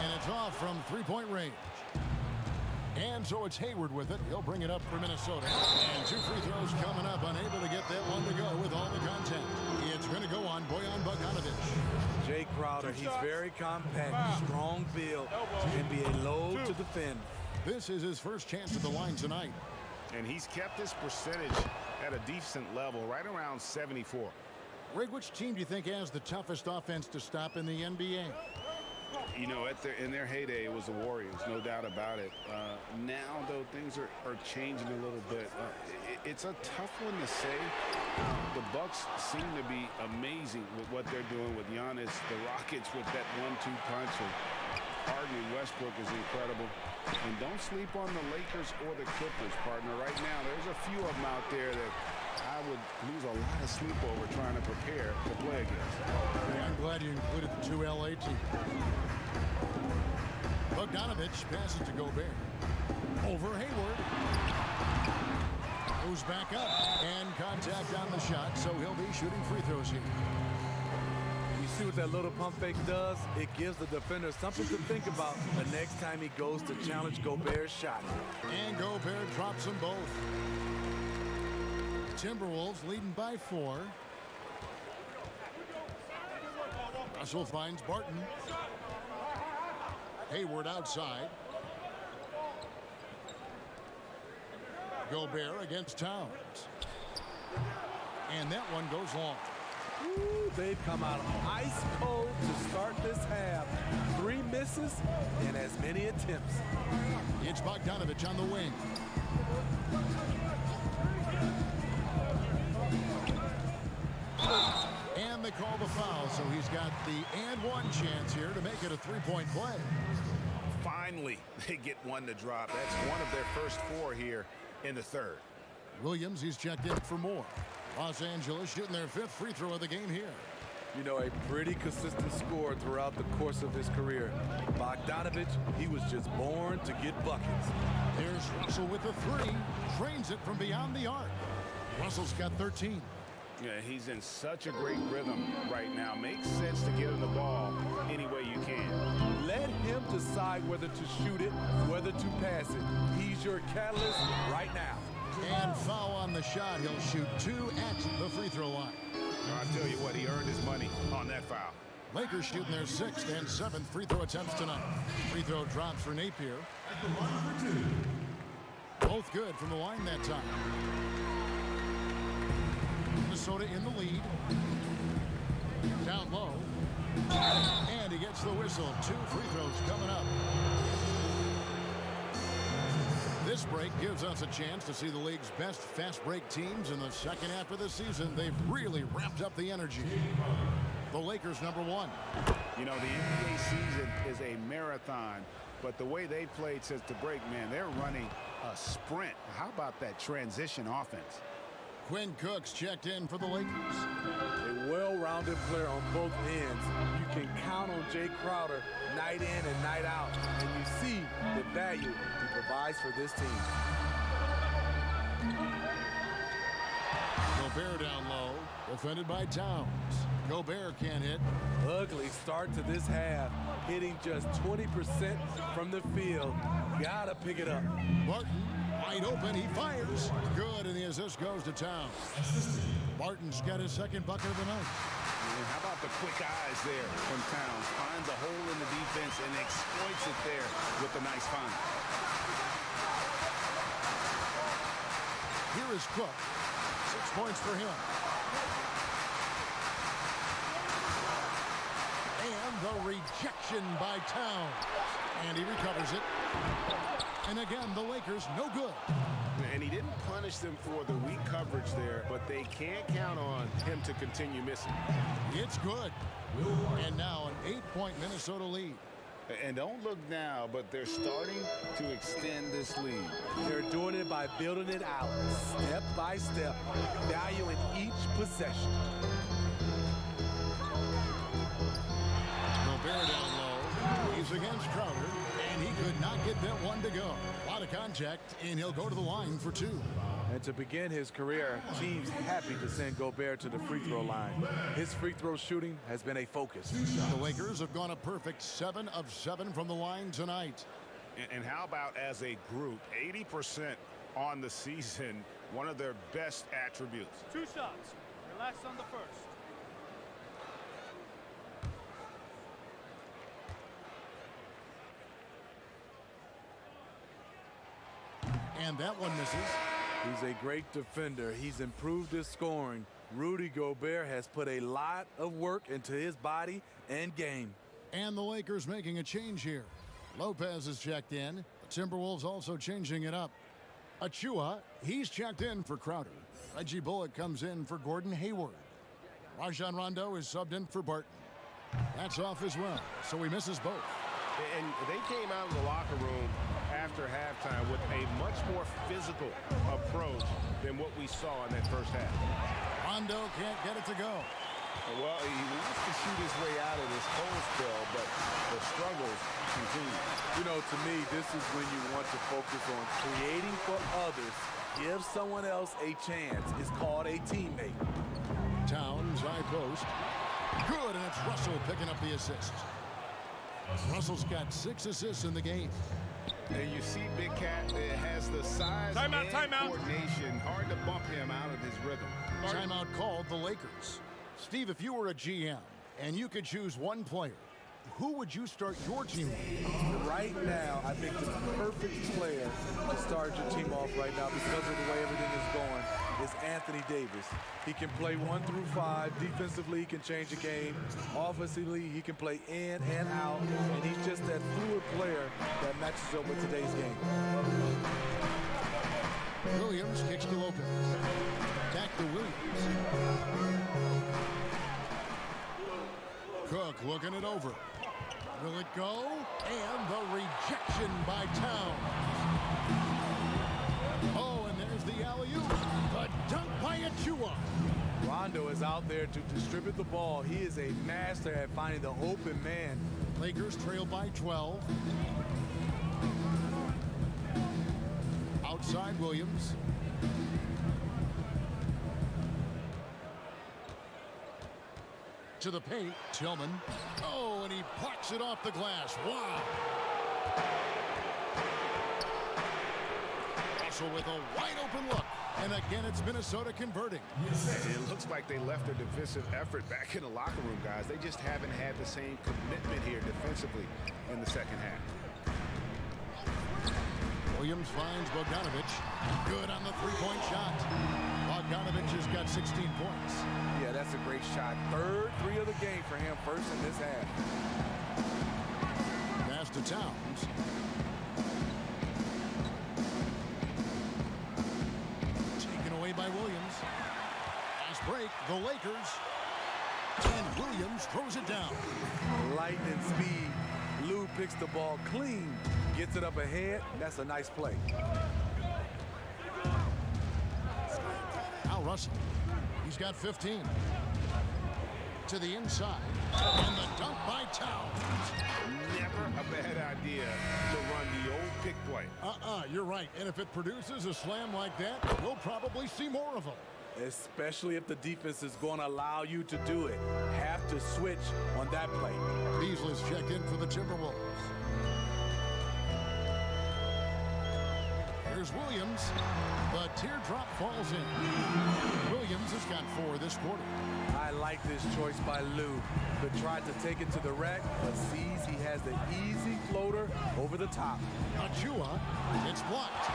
Speaker 1: And it's off from three-point range. And so it's Hayward with it. He'll bring it up for Minnesota. And 2 free throws coming up. Unable to get that one to go with all the contact. It's going to go on Bojan Bogdanovic.
Speaker 4: Jay Crowder, he's very compact, strong build, can be a load to defend.
Speaker 1: This is his first chance at the line tonight.
Speaker 5: And he's kept his percentage at a decent level, right around 74.
Speaker 1: Rig, which team do you think has the toughest offense to stop in the NBA?
Speaker 5: You know, in their heyday, it was the Warriors, no doubt about it. Now, though, things are changing a little bit. It's a tough one to say. The Bucks seem to be amazing with what they're doing with Giannis. The Rockets with that 1-2 punch. And Harden and Westbrook is incredible. And don't sleep on the Lakers or the Clippers, partner. Right now, there's a few of them out there that I would lose a lot of sleep over trying to prepare to play against.
Speaker 1: Yeah, I'm glad you included the 2 LA teams. Bogdanovic passes to Gobert. Over Hayward. Moves back up. And contact on the shot, so he'll be shooting free throws here.
Speaker 4: You see what that little pump fake does? It gives the defender something to think about the next time he goes to challenge Gobert's shot.
Speaker 1: And Gobert drops them both. Timberwolves leading by 4. Russell finds Barton. Hayward outside. Gobert against Towns. And that one goes long.
Speaker 4: Ooh, they've come out ice cold to start this half. 3 misses and as many attempts.
Speaker 1: It's Bogdanovic on the wing. And they call the foul, so he's got the and one chance here to make it a 3-point play.
Speaker 5: Finally, they get one to drop. That's one of their first 4 here in the third.
Speaker 1: Williams, he's checked in for more. Los Angeles shooting their 5th free throw of the game here.
Speaker 4: You know, a pretty consistent scorer throughout the course of his career. Bogdanovic, he was just born to get buckets.
Speaker 1: There's Russell with the 3. Drains it from beyond the arc. Russell's got 13.
Speaker 5: Yeah, he's in such a great rhythm right now. Makes sense to get him the ball any way you can.
Speaker 4: Let him decide whether to shoot it, whether to pass it. He's your catalyst right now.
Speaker 1: And foul on the shot. He'll shoot 2 at the free throw line.
Speaker 5: I'll tell you what, he earned his money on that foul.
Speaker 1: Lakers shooting their 6th and 7th free throw attempts tonight. Free throw drops for Napier. Both good from the line that time. Minnesota in the lead. Down low. And he gets the whistle. 2 free throws coming up. This break gives us a chance to see the league's best fast break teams in the second half of the season. They've really ramped up the energy. The Lakers, number 1.
Speaker 5: You know, the NBA season is a marathon, but the way they played since the break, man, they're running a sprint. How about that transition offense?
Speaker 1: Quinn Cook's checked in for the Lakers.
Speaker 4: A well-rounded player on both ends. You can count on Jay Crowder night in and night out, and you see the value he provides for this team.
Speaker 1: Gobert down low, defended by Towns. Gobert can't hit.
Speaker 4: Ugly start to this half, hitting just 20% from the field. Gotta pick it up.
Speaker 1: Barton wide open, he fires. Good, and the assist goes to Towns. Barton's got his 2nd bucket of the night.
Speaker 5: And how about the quick eyes there from Towns? Finds a hole in the defense and exploits it there with a nice find.
Speaker 1: Here is Cook. 6 points for him. And the rejection by Towns. And he recovers it. And again, the Lakers no good.
Speaker 5: And he didn't punish them for the weak coverage there, but they can't count on him to continue missing.
Speaker 1: It's good. And now an 8-point Minnesota lead.
Speaker 5: And don't look now, but they're starting to extend this lead.
Speaker 4: They're doing it by building it out, step by step, valuing each possession.
Speaker 1: Gobert down low. He's against Crowder, and he could not get that one to go. A lot of contact, and he'll go to the line for 2.
Speaker 4: And to begin his career, teams happy to send Gobert to the free throw line. His free throw shooting has been a focus.
Speaker 1: The Lakers have gone a perfect 7 of 7 from the line tonight.
Speaker 5: And how about as a group, 80% on the season, one of their best attributes.
Speaker 9: 2 shots. Relax on the first.
Speaker 1: And that one misses.
Speaker 4: He's a great defender. He's improved his scoring. Rudy Gobert has put a lot of work into his body and game.
Speaker 1: And the Lakers making a change here. Lopez is checked in. The Timberwolves also changing it up. Achua, he's checked in for Crowder. Reggie Bullock comes in for Gordon Hayward. Rajon Rondo is subbed in for Barton. That's off as well, so he misses both.
Speaker 10: And they came out of the locker room after halftime with a much more physical approach than what we saw in that first half.
Speaker 1: Rondo can't get it to go.
Speaker 10: Well, he wants to shoot his way out of this cold spell, but the struggles continue.
Speaker 4: You know, to me, this is when you want to focus on creating for others. Give someone else a chance. It's called a teammate.
Speaker 1: Towns, high post. Good, and it's Russell picking up the assist. Russell's got 6 assists in the game.
Speaker 5: And you see Big Cat has the size and coordination. Hard to bump him out of his rhythm.
Speaker 1: Timeout called the Lakers. Steve, if you were a GM and you could choose one player, who would you start your team with?
Speaker 4: Right now, I think the perfect player to start your team off right now because of the way everything is going is Anthony Davis. He can play 1 through 5. Defensively, he can change the game. Offensively, he can play in and out. And he's just that fluid player that matches up with today's game.
Speaker 1: Williams kicks to Lopez. Back to Williams. Cook looking it over. Will it go? And the rejection by Towns. Oh, and there's the alley-oop. The dunk by Achua.
Speaker 4: Rondo is out there to distribute the ball. He is a master at finding the open man.
Speaker 1: Lakers trail by 12. Outside Williams. To the paint, Tillman. Oh, and he plucks it off the glass. Wow. Russell with a wide open look. And again, it's Minnesota converting.
Speaker 5: It looks like they left their defensive effort back in the locker room, guys. They just haven't had the same commitment here defensively in the second half.
Speaker 1: Williams finds Bogdanovich. Good on the three-point shot. Bogdanovich has got 16 points.
Speaker 4: Yeah, that's a great shot. Third 3 of the game for him, first in this half.
Speaker 1: Pass to Towns. Taken away by Williams. Fast break, the Lakers. And Williams throws it down.
Speaker 4: Lightning speed. Lou picks the ball clean. Gets it up ahead. That's a nice play.
Speaker 1: Al Russell. He's got 15. To the inside. And the dunk by Towns.
Speaker 5: Never a bad idea to run the old pick play.
Speaker 1: You're right. And if it produces a slam like that, we'll probably see more of them.
Speaker 4: Especially if the defense is going to allow you to do it. Have to switch on that play.
Speaker 1: Beasley's checked in for the Timberwolves. Here's Williams. The teardrop falls in. Williams has got 4 this quarter.
Speaker 4: I like this choice by Lou. But tried to take it to the rack, but sees he has the easy floater over the top.
Speaker 1: Achua, it's blocked.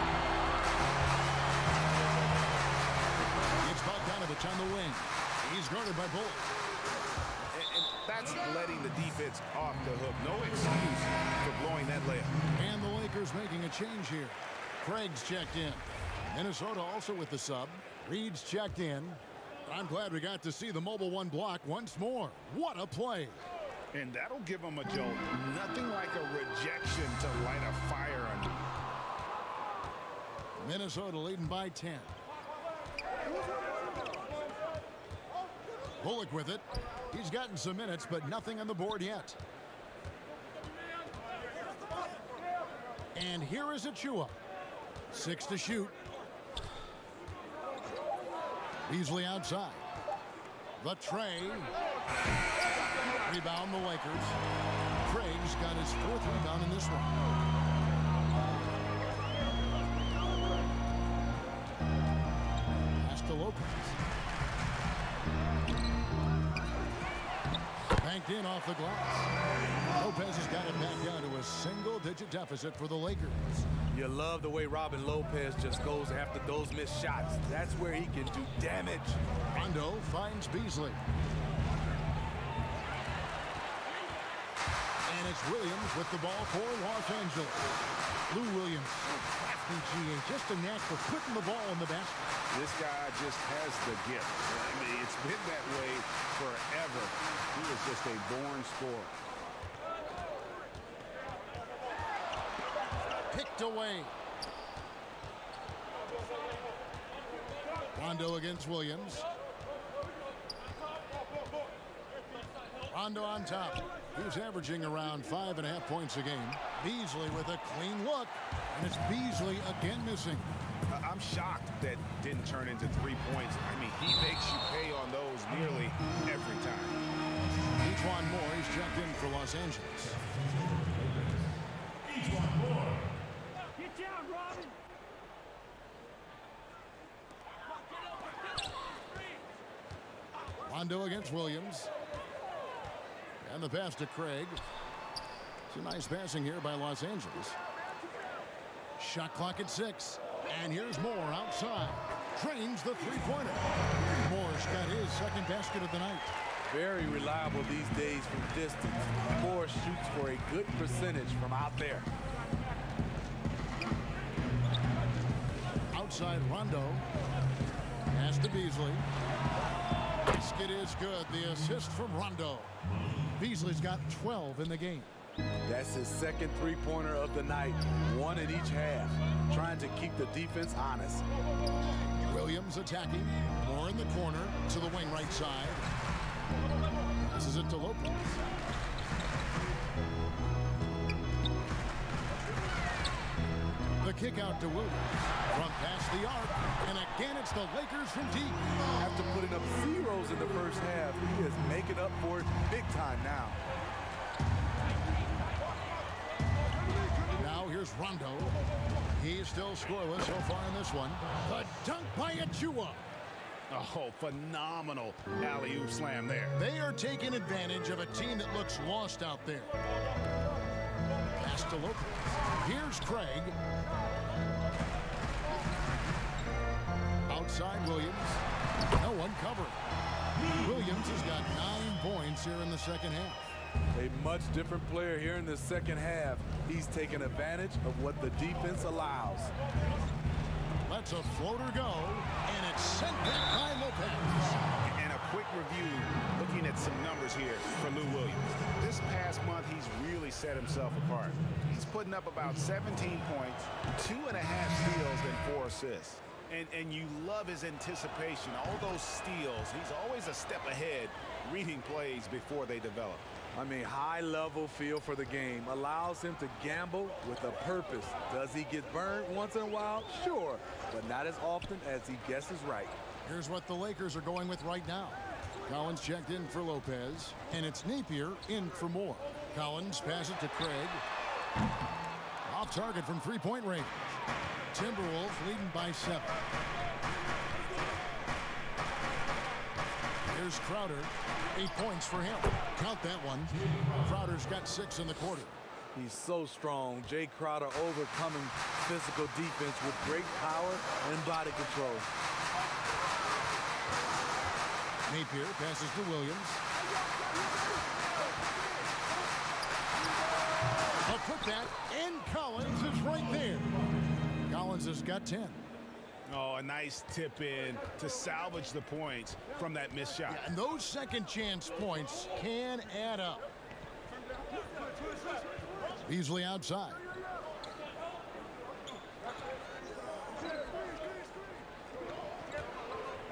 Speaker 1: It's Bogdanovich on the wing. He's guarded by Bullock.
Speaker 5: And that's letting the defense off the hook. No excuse for blowing that layup.
Speaker 1: And the Lakers making a change here. Craig's checked in. Minnesota also with the sub. Reed's checked in. I'm glad we got to see the mobile 1 block once more. What a play.
Speaker 5: And that'll give them a jolt. Nothing like a rejection to light a fire under.
Speaker 1: Minnesota leading by 10. Bullock with it. He's gotten some minutes, but nothing on the board yet. And here is Achua. 6 to shoot. Beasley outside. The tray. Rebound the Lakers. Craig's got his 4th rebound in this one. Lopez. Banked in off the glass. Lopez has got it back down to a single-digit deficit for the Lakers.
Speaker 4: You love the way Robin Lopez just goes after those missed shots. That's where he can do damage.
Speaker 1: Rondo finds Beasley. And it's Williams with the ball for Los Angeles. Lou Williams, so crafty, GA, just a knack for putting the ball in the basket.
Speaker 5: This guy just has the gift. I mean, it's been that way forever. He was just a born scorer.
Speaker 1: Picked away. Rondo against Williams. Rondo on top. He's averaging around 5.5 points a game. Beasley with a clean look. And it's Beasley again missing.
Speaker 5: I'm shocked that didn't turn into 3 points. I mean, he makes you pay on those nearly every time.
Speaker 1: Ejuan Moore, he's checked in for Los Angeles.
Speaker 9: Ejuan Moore. Get down, Robin.
Speaker 1: Rondo against Williams. And the pass to Craig. It's a nice passing here by Los Angeles. Shot clock at 6. And here's Moore outside. Trains the three-pointer. Moore's got his second basket of the night.
Speaker 4: Very reliable these days from distance. Moore shoots for a good percentage from out there.
Speaker 1: Outside Rondo. Pass to Beasley. Basket is good. The assist from Rondo. Beasley's got 12 in the game.
Speaker 4: That's his second three-pointer of the night. One in each half. Trying to keep the defense honest.
Speaker 1: Williams attacking. Moore in the corner to the wing right side. Passes it to Lopez. The kick out to Williams. From past the arc. And again, it's the Lakers from deep.
Speaker 4: After putting up zeros in the first half, he is making up for it big time now.
Speaker 1: Now here's Rondo. He's still scoreless so far in this one. The dunk by Achua.
Speaker 5: Oh, phenomenal alley-oop slam there.
Speaker 1: They are taking advantage of a team that looks lost out there. Pass to Lopez. Here's Craig. Outside Williams. No one covering. Williams has got 9 points here in the second half.
Speaker 4: A much different player here in the second half. He's taking advantage of what the defense allows.
Speaker 1: Lets a floater go, and it's sent back by Lopez.
Speaker 5: And a quick review, looking at some numbers here for Lou Williams. This past month, he's really set himself apart. He's putting up about 17 points, 2.5 steals, and 4 assists. And you love his anticipation, all those steals. He's always a step ahead, reading plays before they develop.
Speaker 4: I mean, high-level feel for the game allows him to gamble with a purpose. Does he get burned once in a while? Sure, but not as often as he guesses right.
Speaker 1: Here's what the Lakers are going with right now. Collins checked in for Lopez, and it's Napier in for Moore. Collins passes it to Craig. Off target from three-point range. Timberwolves leading by 7. Here's Crowder. 8 points for him. Count that one. Crowder's got 6 in the quarter.
Speaker 4: He's so strong. Jay Crowder overcoming physical defense with great power and body control.
Speaker 1: Napier passes to Williams. A putback, and Collins is right there. Collins has got 10.
Speaker 5: Oh, a nice tip in to salvage the points from that missed shot.
Speaker 1: Yeah, and those second chance points can add up. Beasley outside.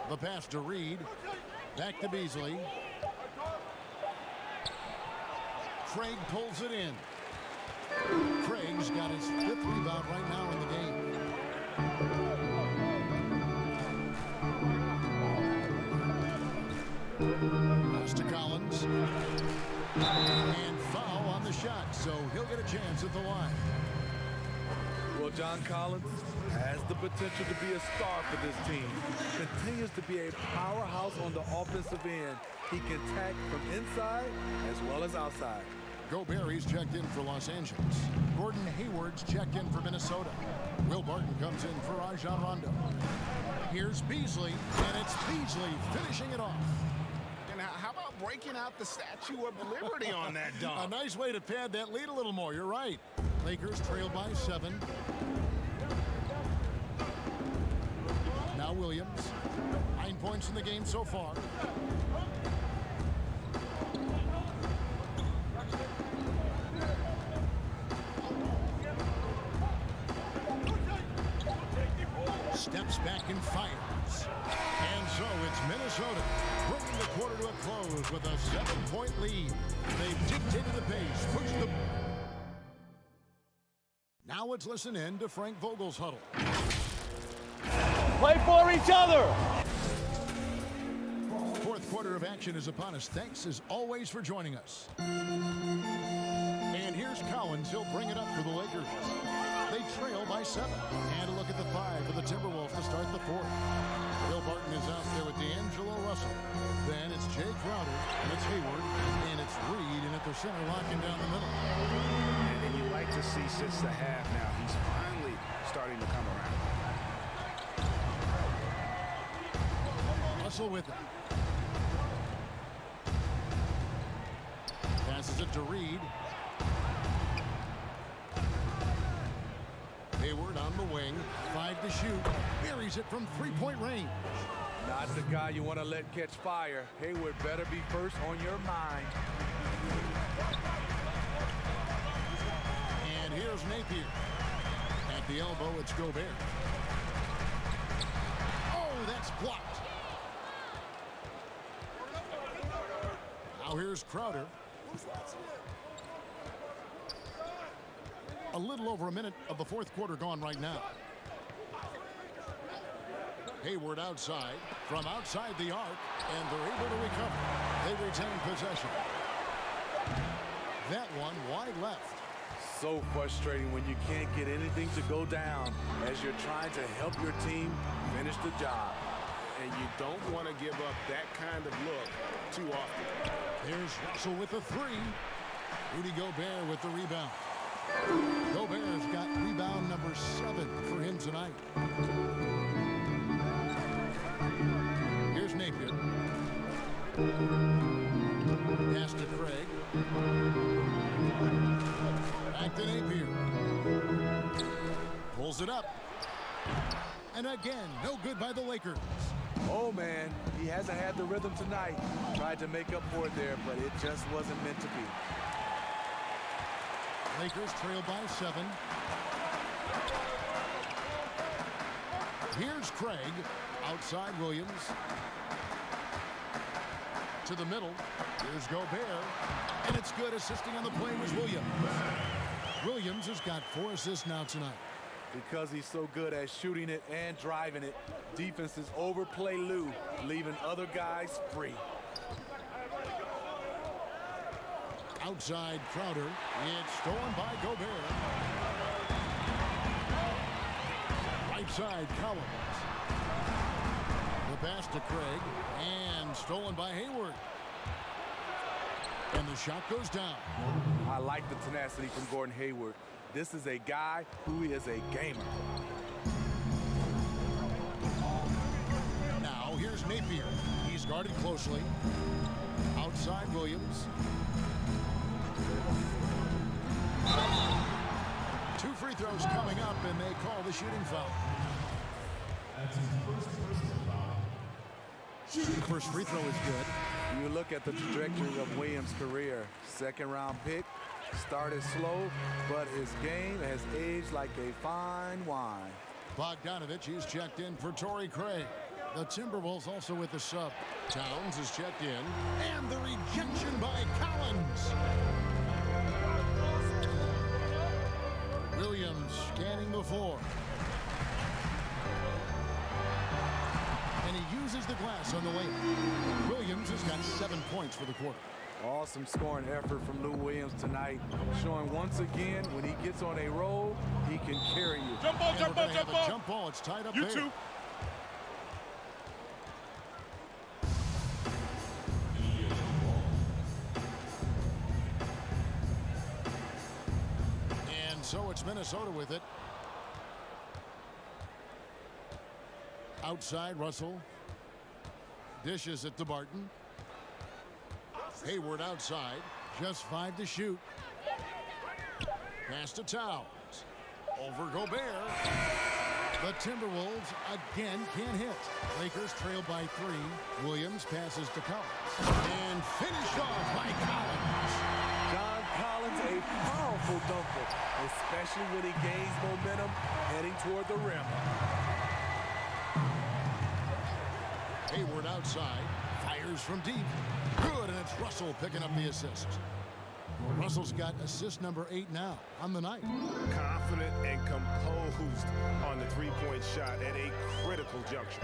Speaker 1: The pass to Reed. Back to Beasley. Craig pulls it in. Craig's got his 5th rebound right now in the game. Pass to Collins. And foul on the shot, so he'll get a chance at the line.
Speaker 4: Well, John Collins has the potential to be a star for this team. Continues to be a powerhouse on the offensive end. He can tack from inside as well as outside.
Speaker 1: Gobert checked in for Los Angeles. Gordon Hayward's checked in for Minnesota. Will Barton comes in for Rajon Rondo. Here's Beasley, and it's Beasley finishing it off.
Speaker 3: And how about breaking out the Statue of Liberty on that dunk?
Speaker 1: A nice way to pad that lead a little more. You're right. Lakers trail by 7. Now Williams. 9 points in the game so far. Steps back and fires. And so it's Minnesota bringing the quarter to a close with a 7-point lead. They've dictated the pace, pushed the... Now let's listen in to Frank Vogel's huddle.
Speaker 9: Play for each other.
Speaker 1: Fourth quarter of action is upon us. Thanks as always for joining us. And here's Collins. He'll bring it up for the Lakers. They trail by 7. And a look at the 5 for the Timberwolves to start the fourth. Will Barton is out there with Deangelo Russell. Then it's Jay Crowder, and it's Hayward, and it's Reed, and at the center, locking down the middle.
Speaker 3: And you like to see since the half now, he's finally starting to come around.
Speaker 1: Russell with it. Passes it to Reed. Hayward on the wing, 5 to shoot, buries it from 3-point range.
Speaker 4: Not the guy you want to let catch fire. Hayward better be first on your mind.
Speaker 1: And here's Napier. At the elbow, it's Gobert. Oh, that's blocked. Now here's Crowder. A little over a minute of the fourth quarter gone right now. Hayward outside, from outside the arc, and they're able to recover. They retain possession. That one wide left.
Speaker 4: So frustrating when you can't get anything to go down as you're trying to help your team finish the job.
Speaker 3: And you don't want to give up that kind of look too often.
Speaker 1: Here's Russell with the 3. Rudy Gobert with the rebound. Gobert's got rebound number 7 for him tonight. Here's Napier. Pass to Craig. Back to Napier. Pulls it up. And again, no good by the Lakers.
Speaker 4: Oh, man, he hasn't had the rhythm tonight. Tried to make up for it there, but it just wasn't meant to be.
Speaker 1: Lakers trail by 7. Here's Craig. Outside Williams. To the middle. Here's Gobert. And it's good. Assisting on the play was Williams. Williams has got 4 assists now tonight.
Speaker 4: Because he's so good at shooting it and driving it, defenses overplay Lou, leaving other guys free.
Speaker 1: Outside Crowder. It's stolen by Gobert. Right side Collins. The pass to Craig. And stolen by Hayward. And the shot goes down.
Speaker 4: I like the tenacity from Gordon Hayward. This is a guy who is a gamer.
Speaker 1: Now here's Napier. He's guarded closely. Outside Williams. 2 free throws coming up, and they call the shooting foul. The first free throw is good.
Speaker 4: You look at the trajectory of Williams' career. Second-round pick, started slow, but his game has aged like a fine wine.
Speaker 1: Bogdanovich is checked in for Torrey Craig. The Timberwolves also with the sub. Towns is checked in, and the rejection by Collins. Williams scanning the floor. And he uses the glass on the layup. Williams has got 7 points for the quarter.
Speaker 4: Awesome scoring effort from Lou Williams tonight, showing once again when he gets on a roll, he can carry you.
Speaker 1: Jump ball, jump ball, jump ball. Jump ball, it's tied up there.
Speaker 10: Too.
Speaker 1: And so it's Minnesota with it. Outside, Russell. Dishes it to Barton. Hayward outside. Just 5 to shoot. Pass to Towns. Over Gobert. The Timberwolves again can't hit. Lakers trail by 3. Williams passes to Collins. And finished off by Collins.
Speaker 4: John Collins, a powerful dunker, especially when he gains momentum heading toward the rim.
Speaker 1: Hayward outside. Fires from deep. Good, and it's Russell picking up the assist. Russell's got assist number 8 now on the night.
Speaker 10: Confident and composed on the three-point shot at a critical juncture.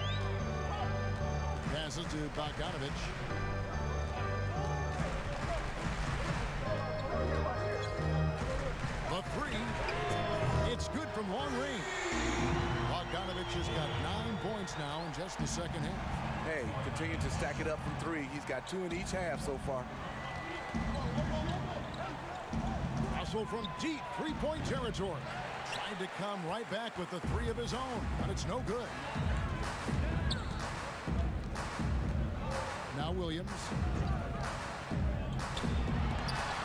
Speaker 1: Passes to Bogdanovich. The 3. It's good from long range. Bogdanovich has got 9 points now in just the second half.
Speaker 4: Hey, continue to stack it up from 3. He's got 2 in each half so far.
Speaker 1: Russell from deep three-point territory. Tried to come right back with the 3 of his own, but it's no good. Now Williams.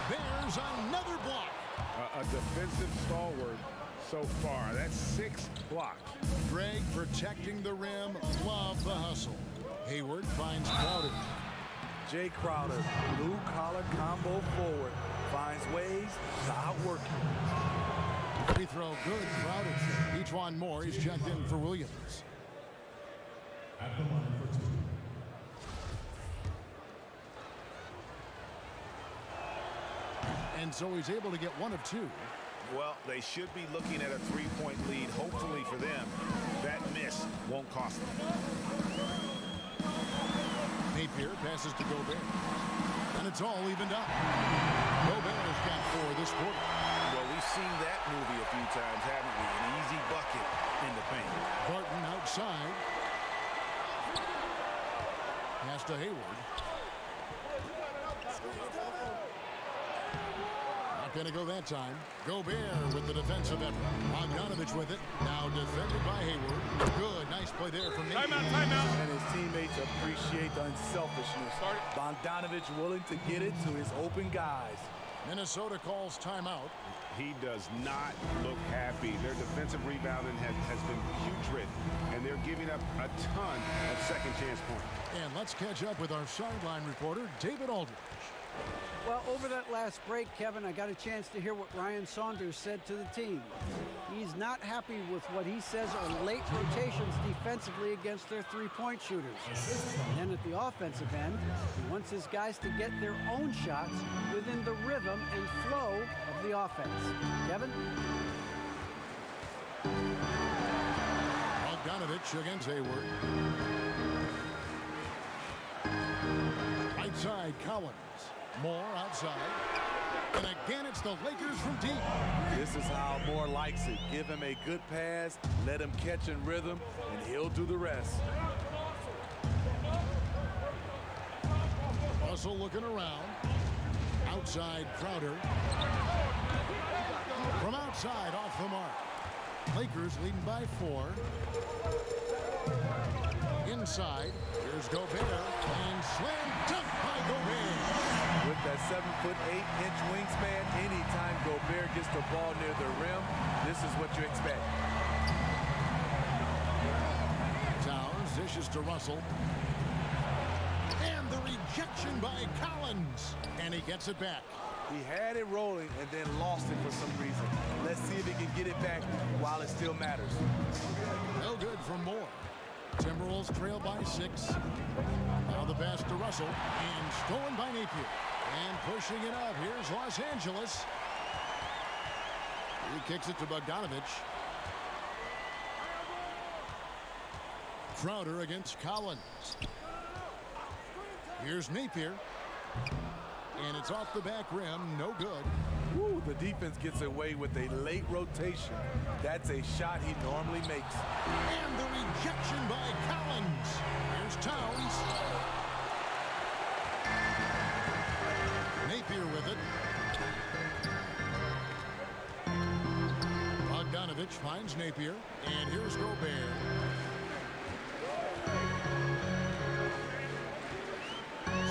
Speaker 1: There's another block.
Speaker 10: A defensive stalwart so far. That's 6 blocks.
Speaker 1: Greg protecting the rim. Love the hustle. Hayward finds Crowder.
Speaker 4: Jay Crowder, blue-collar combo forward, finds ways to outwork you.
Speaker 1: Free throw good. Crowder. Each one more. He's checked in for Williams.
Speaker 6: At the line for 2.
Speaker 1: And so he's able to get 1 of 2.
Speaker 10: Well, they should be looking at a 3-point lead. Hopefully for them, that miss won't cost them.
Speaker 1: Napier passes to Gobert. And it's all evened up. Gobert has got 4 this quarter.
Speaker 3: Well, we've seen that movie a few times, haven't we? An easy bucket in the paint.
Speaker 1: Barton outside. Pass to Hayward. Not going to go that time. Gobert with the defensive effort. Bogdanovich with it. Now defended by Hayward. Good. Nice play there from Napier.
Speaker 10: Timeout.
Speaker 4: And his teammates appreciate the unselfishness. Bogdanovich willing to get it to his open guys.
Speaker 1: Minnesota calls timeout.
Speaker 10: He does not look happy. Their defensive rebounding has been putrid, and they're giving up a ton of second chance points.
Speaker 1: And let's catch up with our sideline reporter, David Aldridge.
Speaker 2: Well, over that last break, Kevin, I got a chance to hear what Ryan Saunders said to the team. He's not happy with what he says are late rotations defensively against their three-point shooters. And then at the offensive end, he wants his guys to get their own shots within the rhythm and flow of the offense. Kevin?
Speaker 1: Bogdanovich against Hayward. Right side, Collins. Moore outside. And again, it's the Lakers from deep.
Speaker 4: This is how Moore likes it. Give him a good pass, let him catch in rhythm, and he'll do the rest.
Speaker 1: Russell looking around. Outside, Crowder. From outside, off the mark. Lakers leading by 4. Inside, here's Gobert. And slam dunk by Gobert.
Speaker 4: With that 7'8" wingspan, anytime Gobert gets the ball near the rim, this is what you expect.
Speaker 1: Towns dishes to Russell. And the rejection by Collins. And he gets it back.
Speaker 4: He had it rolling and then lost it for some reason. Let's see if he can get it back while it still matters.
Speaker 1: No good from Moore. Timberwolves trail by 6. Now the pass to Russell. And stolen by Napier. And pushing it up. Here's Los Angeles. He kicks it to Bogdanovich. Crowder against Collins. Here's Napier. And it's off the back rim. No good.
Speaker 4: Woo, the defense gets away with a late rotation. That's a shot he normally makes.
Speaker 1: And the rejection by Collins. Here's Towns. Napier with it. Bogdanovich finds Napier. And here's Gobert.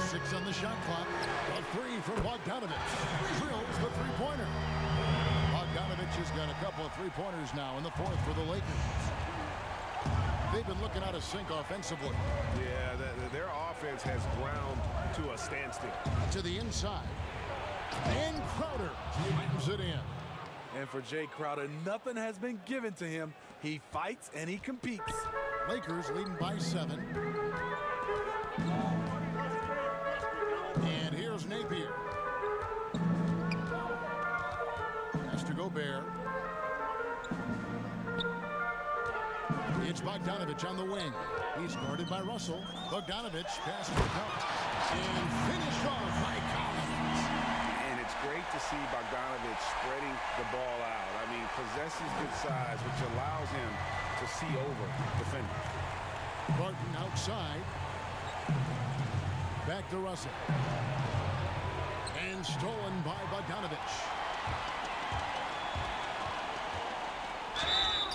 Speaker 1: Six on the shot clock. A three from Bogdanovich. Drills the three-pointer. Bogdanovich has got a couple of three-pointers now in the fourth for the Lakers. They've been looking out of sync offensively.
Speaker 10: Yeah, their offense has ground to a standstill.
Speaker 1: To the inside. And Crowder slams it in.
Speaker 4: And for Jay Crowder, nothing has been given to him. He fights and he competes.
Speaker 1: Lakers leading by 7. And here's Napier. Pass to Gobert. It's Bogdanovich on the wing. He's guarded by Russell. Bogdanovich pass to Pelt. And finished off by Collins.
Speaker 5: And it's great to see Bogdanovich spreading the ball out. I mean, possesses good size, which allows him to see over defenders.
Speaker 1: Barton outside. Back to Russell. And stolen by Bogdanovich.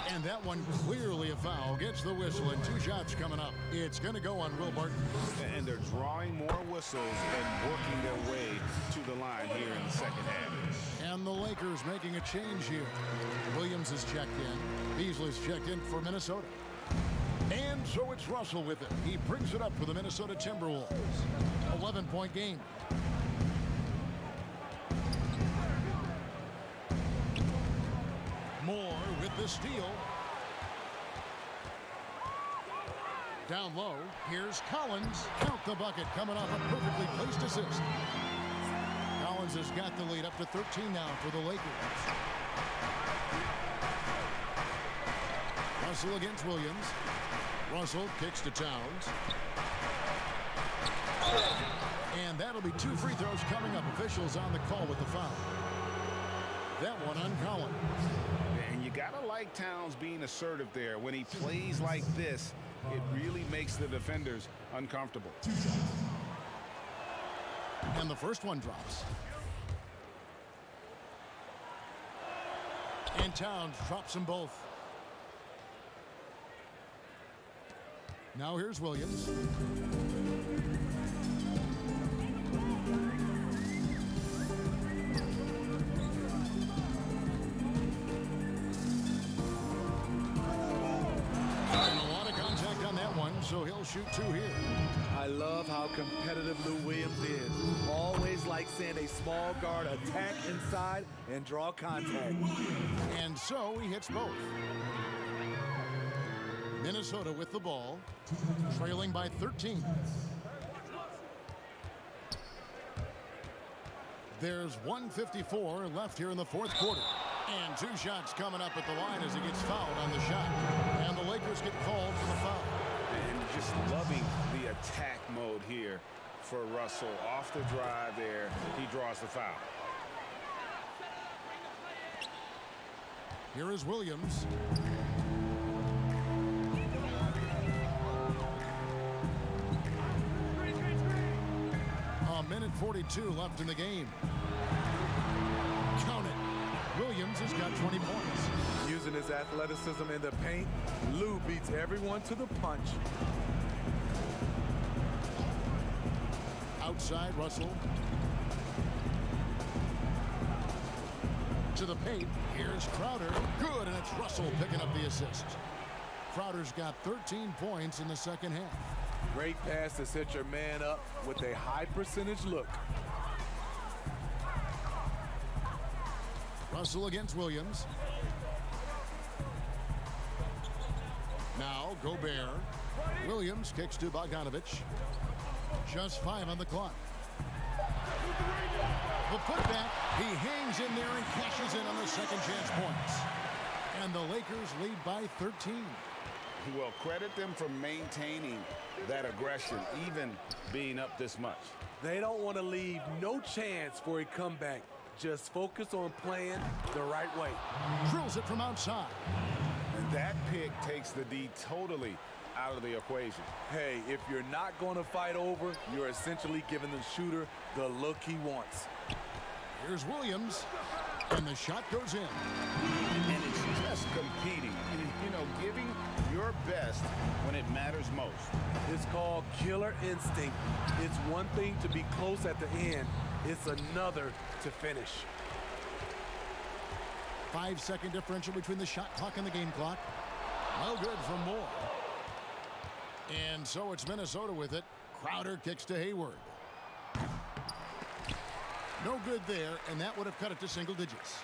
Speaker 1: And that one clearly a foul. Gets the whistle and 2 shots coming up. It's going to go on Will Barton.
Speaker 5: And they're drawing more whistles and working their way to the line here in the second half.
Speaker 1: And the Lakers making a change here. Williams is checked in. Beasley's checked in for Minnesota. And so it's Russell with it. He brings it up for the Minnesota Timberwolves. 11-point game. Moore with the steal. Down low, here's Collins. Count the bucket, coming off a perfectly placed assist. Collins has got the lead up to 13 now for the Lakers. Russell against Williams. Russell kicks to Towns. And that'll be 2 free throws coming up. Officials on the call with the foul. That one on Collins.
Speaker 5: And you gotta like Towns being assertive there. When he plays like this, it really makes the defenders uncomfortable.
Speaker 1: And the first one drops. And Towns drops them both. Now here's Williams. So he'll shoot 2 here.
Speaker 4: I love how competitive Lou Williams is. Always like seeing a small guard attack inside and draw contact.
Speaker 1: And so he hits both. Minnesota with the ball, trailing by 13. There's 1:54 left here in the fourth quarter. And 2 shots coming up at the line as he gets fouled on the shot. And the Lakers get called for the foul.
Speaker 5: And just loving the attack mode here for Russell. Off the drive there, he draws the foul.
Speaker 1: Here is Williams. A minute 42 left in the game. Count it. Williams has got 20 points.
Speaker 4: Using his athleticism in the paint, Lou beats everyone to the punch.
Speaker 1: Outside, Russell. To the paint. Here's Crowder. Good, and it's Russell picking up the assist. Crowder's got 13 points in the second half.
Speaker 4: Great pass to set your man up with a high percentage look.
Speaker 1: Russell against Williams. Now Gobert. Williams kicks to Bogdanovich. Just 5 on the clock. The putback. He hangs in there and cashes in on the second chance points. And the Lakers lead by 13.
Speaker 5: Well, credit them for maintaining that aggression, even being up this much.
Speaker 4: They don't want to leave no chance for a comeback. Just focus on playing the right way.
Speaker 1: Drills it from outside.
Speaker 3: And that pick takes the D totally out of the equation.
Speaker 4: Hey, if you're not going to fight over, you're essentially giving the shooter the look he wants.
Speaker 1: Here's Williams, and the shot goes in.
Speaker 3: And it's just competing. You know, giving your best when it matters most.
Speaker 4: It's called killer instinct. It's one thing to be close at the end. It's another to finish.
Speaker 1: 5-second differential between the shot clock and the game clock. No good for Moore. And so it's Minnesota with it. Crowder kicks to Hayward. No good there, and that would have cut it to single digits.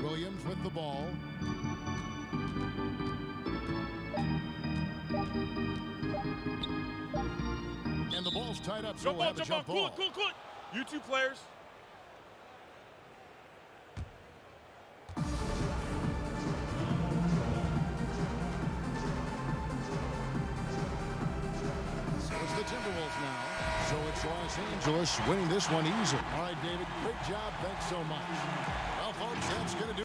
Speaker 1: Williams with the ball. And the ball's tied up, so we'll have a jump ball.
Speaker 10: Cool. You two players.
Speaker 1: So it's the Timberwolves now. So it's Los Angeles winning this one easily. All right, David, great job. Thanks so much. Well, folks, that's going to do